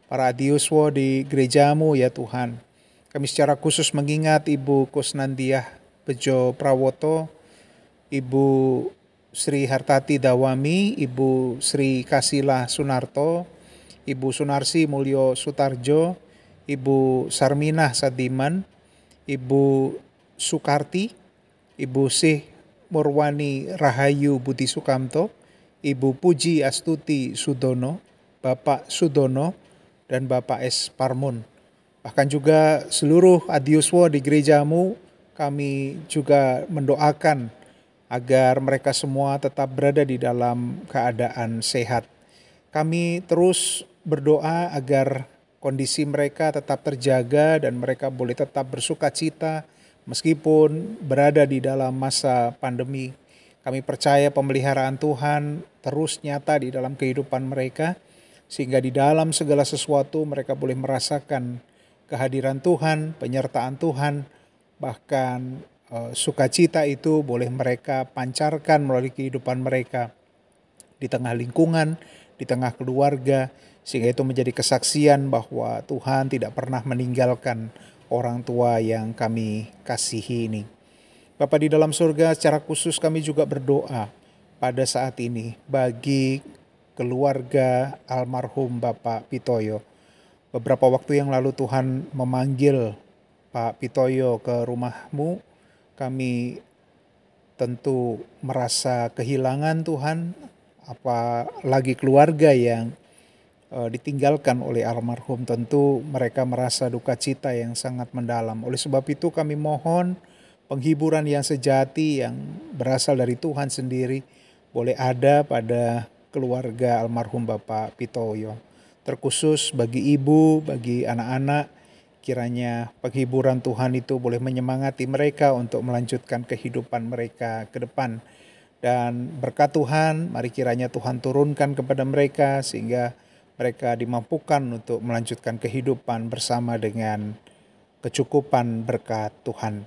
para adiuswo di gereja-Mu ya Tuhan. Kami secara khusus mengingat Ibu Kusnandiah Bejo Prawoto, Ibu Sri Hartati Dawami, Ibu Sri Kasila Sunarto, Ibu Sunarsi Mulyo Sutarjo, Ibu Sarminah Sadiman, Ibu Sukarti, Ibu Sih Murwani Rahayu Budi Sukamto, Ibu Puji Astuti Sudono, Bapak Sudono, dan Bapak S. Parmun. Bahkan juga seluruh adiuswo di gereja-Mu, kami juga mendoakan agar mereka semua tetap berada di dalam keadaan sehat. Kami terus berdoa agar kondisi mereka tetap terjaga dan mereka boleh tetap bersuka cita meskipun berada di dalam masa pandemi. Kami percaya pemeliharaan Tuhan terus nyata di dalam kehidupan mereka, sehingga di dalam segala sesuatu mereka boleh merasakan kehadiran Tuhan, penyertaan Tuhan, bahkan sukacita itu boleh mereka pancarkan melalui kehidupan mereka di tengah lingkungan, di tengah keluarga, sehingga itu menjadi kesaksian bahwa Tuhan tidak pernah meninggalkan orang tua yang kami kasihi ini. Bapa di dalam surga, secara khusus kami juga berdoa pada saat ini bagi keluarga almarhum Bapak Pitoyo. Beberapa waktu yang lalu Tuhan memanggil Pak Pitoyo ke rumah-Mu. Kami tentu merasa kehilangan Tuhan, apalagi keluarga yang ditinggalkan oleh almarhum, tentu mereka merasa duka cita yang sangat mendalam. Oleh sebab itu kami mohon penghiburan yang sejati yang berasal dari Tuhan sendiri boleh ada pada keluarga almarhum Bapak Pitoyo. Terkhusus bagi ibu, bagi anak-anak, kiranya penghiburan Tuhan itu boleh menyemangati mereka untuk melanjutkan kehidupan mereka ke depan. Dan berkat Tuhan, mari kiranya Tuhan turunkan kepada mereka sehingga mereka dimampukan untuk melanjutkan kehidupan bersama dengan kecukupan berkat Tuhan.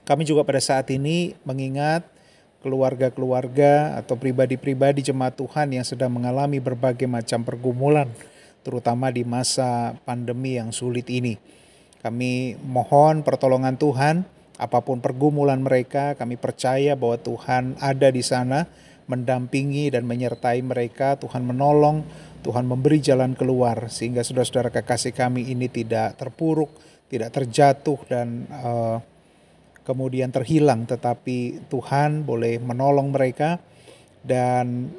Kami juga pada saat ini mengingat keluarga-keluarga atau pribadi-pribadi jemaat Tuhan yang sedang mengalami berbagai macam pergumulan, terutama di masa pandemi yang sulit ini. Kami mohon pertolongan Tuhan, apapun pergumulan mereka, kami percaya bahwa Tuhan ada di sana, mendampingi dan menyertai mereka. Tuhan menolong, Tuhan memberi jalan keluar, sehingga saudara-saudara kekasih kami ini tidak terpuruk, tidak terjatuh dan kemudian terhilang, tetapi Tuhan boleh menolong mereka dan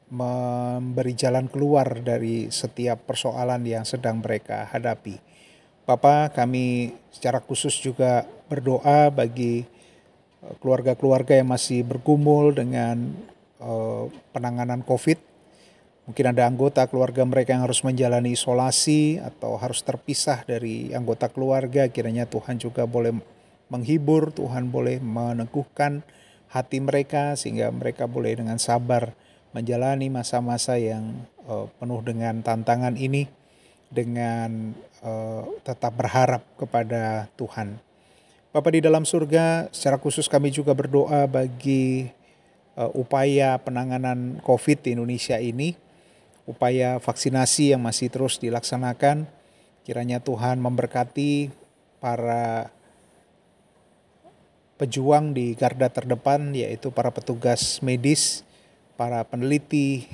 memberi jalan keluar dari setiap persoalan yang sedang mereka hadapi. Bapa, kami secara khusus juga berdoa bagi keluarga-keluarga yang masih bergumul dengan penanganan COVID. Mungkin ada anggota keluarga mereka yang harus menjalani isolasi atau harus terpisah dari anggota keluarga. Kiranya Tuhan juga boleh menghibur, Tuhan boleh meneguhkan hati mereka sehingga mereka boleh dengan sabar menjalani masa-masa yang penuh dengan tantangan ini dengan tetap berharap kepada Tuhan. Bapa di dalam surga, secara khusus kami juga berdoa bagi upaya penanganan COVID di Indonesia ini, upaya vaksinasi yang masih terus dilaksanakan. Kiranya Tuhan memberkati para pejuang di garda terdepan, yaitu para petugas medis, para peneliti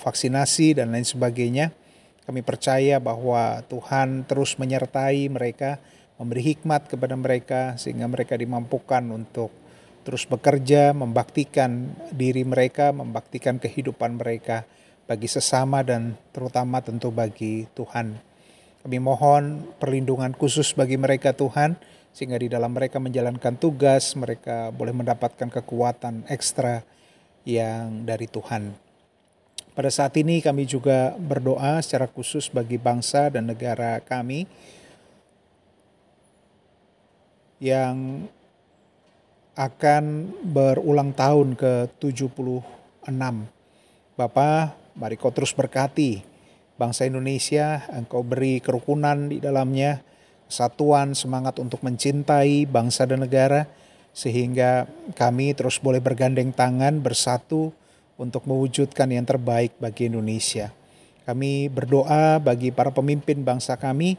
vaksinasi dan lain sebagainya. Kami percaya bahwa Tuhan terus menyertai mereka, memberi hikmat kepada mereka sehingga mereka dimampukan untuk terus bekerja, membaktikan diri mereka, membaktikan kehidupan mereka bagi sesama dan terutama tentu bagi Tuhan. Kami mohon perlindungan khusus bagi mereka Tuhan, sehingga di dalam mereka menjalankan tugas, mereka boleh mendapatkan kekuatan ekstra yang dari Tuhan. Pada saat ini kami juga berdoa secara khusus bagi bangsa dan negara kami yang akan berulang tahun ke-76. Bapa, mari Kau terus berkati bangsa Indonesia, Engkau beri kerukunan di dalamnya, kesatuan, semangat untuk mencintai bangsa dan negara, sehingga kami terus boleh bergandeng tangan bersatu untuk mewujudkan yang terbaik bagi Indonesia. Kami berdoa bagi para pemimpin bangsa kami,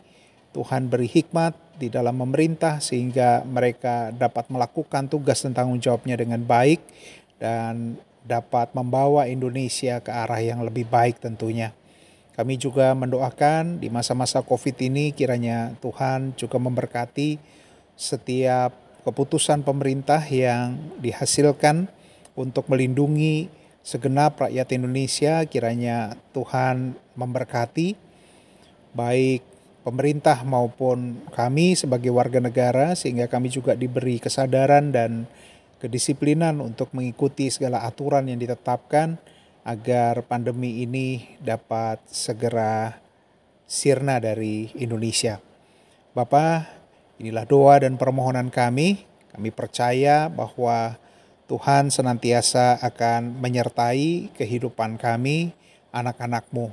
Tuhan beri hikmat di dalam memerintah sehingga mereka dapat melakukan tugas dan tanggung jawabnya dengan baik dan dapat membawa Indonesia ke arah yang lebih baik tentunya. Kami juga mendoakan di masa-masa COVID ini kiranya Tuhan juga memberkati setiap keputusan pemerintah yang dihasilkan untuk melindungi segenap rakyat Indonesia. Kiranya Tuhan memberkati baik pemerintah maupun kami sebagai warga negara, sehingga kami juga diberi kesadaran dan kedisiplinan untuk mengikuti segala aturan yang ditetapkan agar pandemi ini dapat segera sirna dari Indonesia. Bapa, inilah doa dan permohonan kami. Kami percaya bahwa Tuhan senantiasa akan menyertai kehidupan kami, anak-anak-Mu.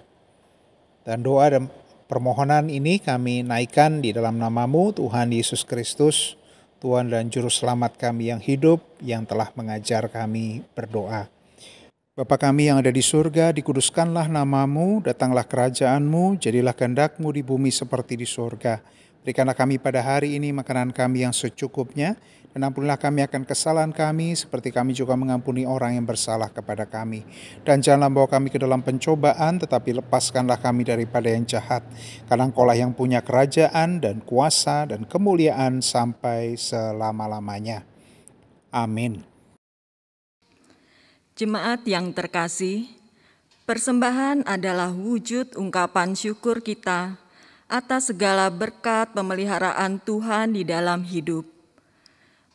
Dan doa dan permohonan ini kami naikkan di dalam nama-Mu, Tuhan Yesus Kristus, Tuhan dan Juru Selamat kami yang hidup, yang telah mengajar kami berdoa. Bapa kami yang ada di surga, dikuduskanlah nama-Mu, datanglah kerajaan-Mu, jadilah kehendak-Mu di bumi seperti di surga. Berikanlah kami pada hari ini makanan kami yang secukupnya, dan ampunilah kami akan kesalahan kami, seperti kami juga mengampuni orang yang bersalah kepada kami. Dan janganlah bawa kami ke dalam pencobaan, tetapi lepaskanlah kami daripada yang jahat. Karena Engkau lah yang punya kerajaan dan kuasa dan kemuliaan sampai selama-lamanya. Amin. Jemaat yang terkasih, persembahan adalah wujud ungkapan syukur kita atas segala berkat pemeliharaan Tuhan di dalam hidup.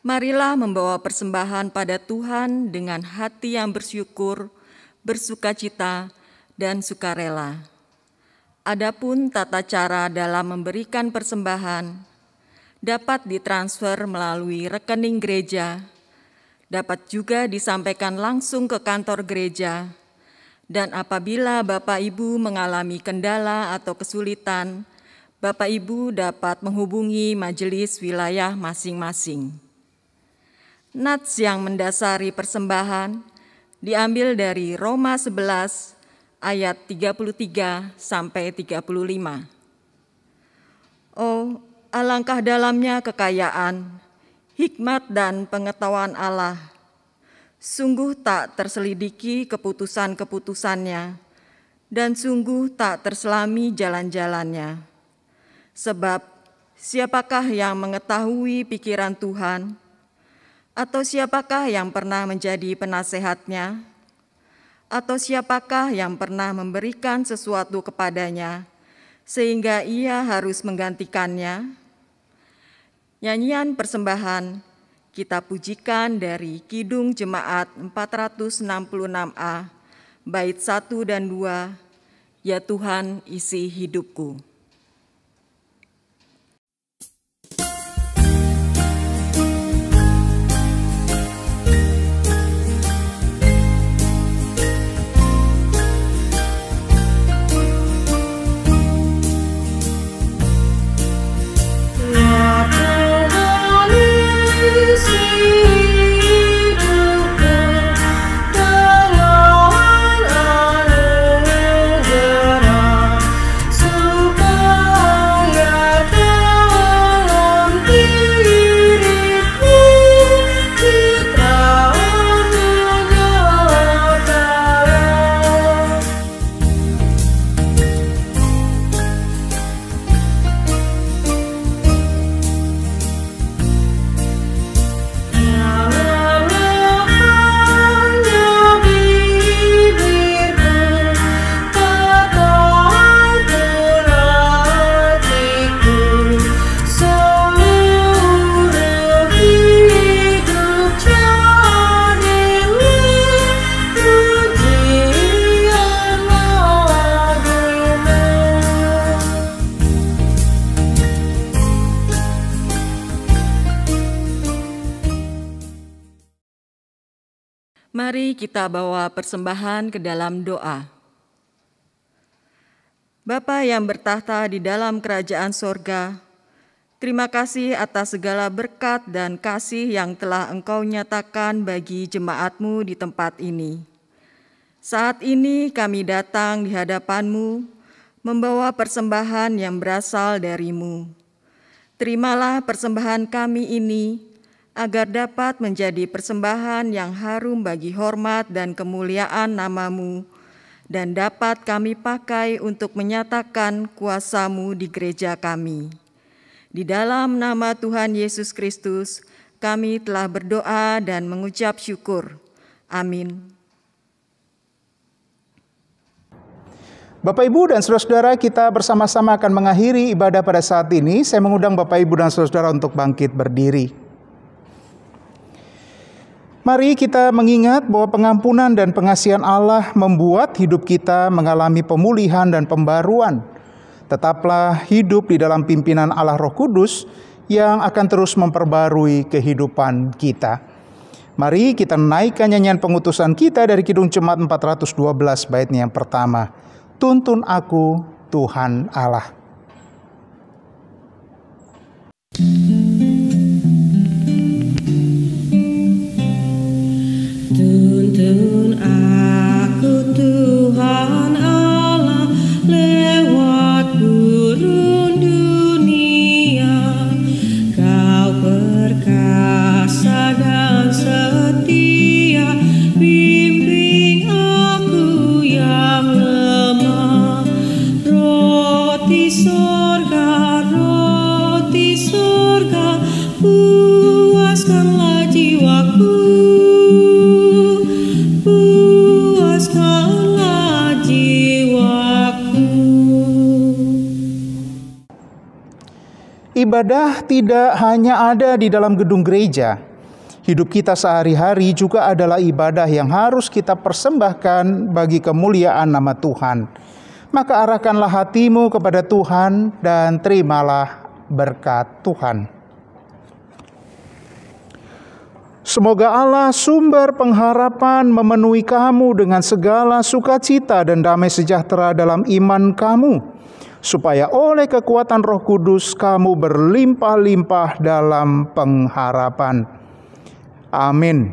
Marilah membawa persembahan pada Tuhan dengan hati yang bersyukur, bersukacita, dan sukarela. Adapun tata cara dalam memberikan persembahan dapat ditransfer melalui rekening gereja, dapat juga disampaikan langsung ke kantor gereja, dan apabila Bapak Ibu mengalami kendala atau kesulitan, Bapak Ibu dapat menghubungi majelis wilayah masing-masing. Nats yang mendasari persembahan diambil dari Roma 11 ayat 33 sampai 35. Oh, alangkah dalamnya kekayaan, hikmat dan pengetahuan Allah. Sungguh tak terselidiki keputusan-keputusannya, dan sungguh tak terselami jalan-jalannya. Sebab Siapakah yang mengetahui pikiran Tuhan? Atau siapakah yang pernah menjadi penasehatnya? Atau siapakah yang pernah memberikan sesuatu kepadanya, sehingga ia harus menggantikannya? Nyanyian persembahan kita pujikan dari Kidung Jemaat 466A, bait 1 dan 2, Ya Tuhan isi hidupku. Mari kita bawa persembahan ke dalam doa. Bapa yang bertahta di dalam kerajaan sorga, terima kasih atas segala berkat dan kasih yang telah Engkau nyatakan bagi jemaat-Mu di tempat ini. Saat ini kami datang di hadapan-Mu, membawa persembahan yang berasal dari-Mu. Terimalah persembahan kami ini, agar dapat menjadi persembahan yang harum bagi hormat dan kemuliaan nama-Mu, dan dapat kami pakai untuk menyatakan kuasa-Mu di gereja kami. Di dalam nama Tuhan Yesus Kristus, kami telah berdoa dan mengucap syukur. Amin. Bapak, Ibu, dan saudara-saudara, kita bersama-sama akan mengakhiri ibadah pada saat ini. Saya mengundang Bapak, Ibu, dan saudara-saudara untuk bangkit berdiri. Mari kita mengingat bahwa pengampunan dan pengasihan Allah membuat hidup kita mengalami pemulihan dan pembaruan. Tetaplah hidup di dalam pimpinan Allah Roh Kudus yang akan terus memperbarui kehidupan kita. Mari kita naikkan nyanyian pengutusan kita dari Kidung Jemaat 412 baitnya yang pertama. Tuntun aku, Tuhan Allah. Tuntun aku Tuhan Allah lewat gurun dunia, Kau perkasa dan setia, bimbing aku yang lemah. Roti sorga, puaskanlah jiwaku. Ibadah tidak hanya ada di dalam gedung gereja. Hidup kita sehari-hari juga adalah ibadah yang harus kita persembahkan bagi kemuliaan nama Tuhan. Maka arahkanlah hatimu kepada Tuhan dan terimalah berkat Tuhan. Semoga Allah sumber pengharapan memenuhi kamu dengan segala sukacita dan damai sejahtera dalam iman kamu, supaya oleh kekuatan Roh Kudus kamu berlimpah-limpah dalam pengharapan. Amin.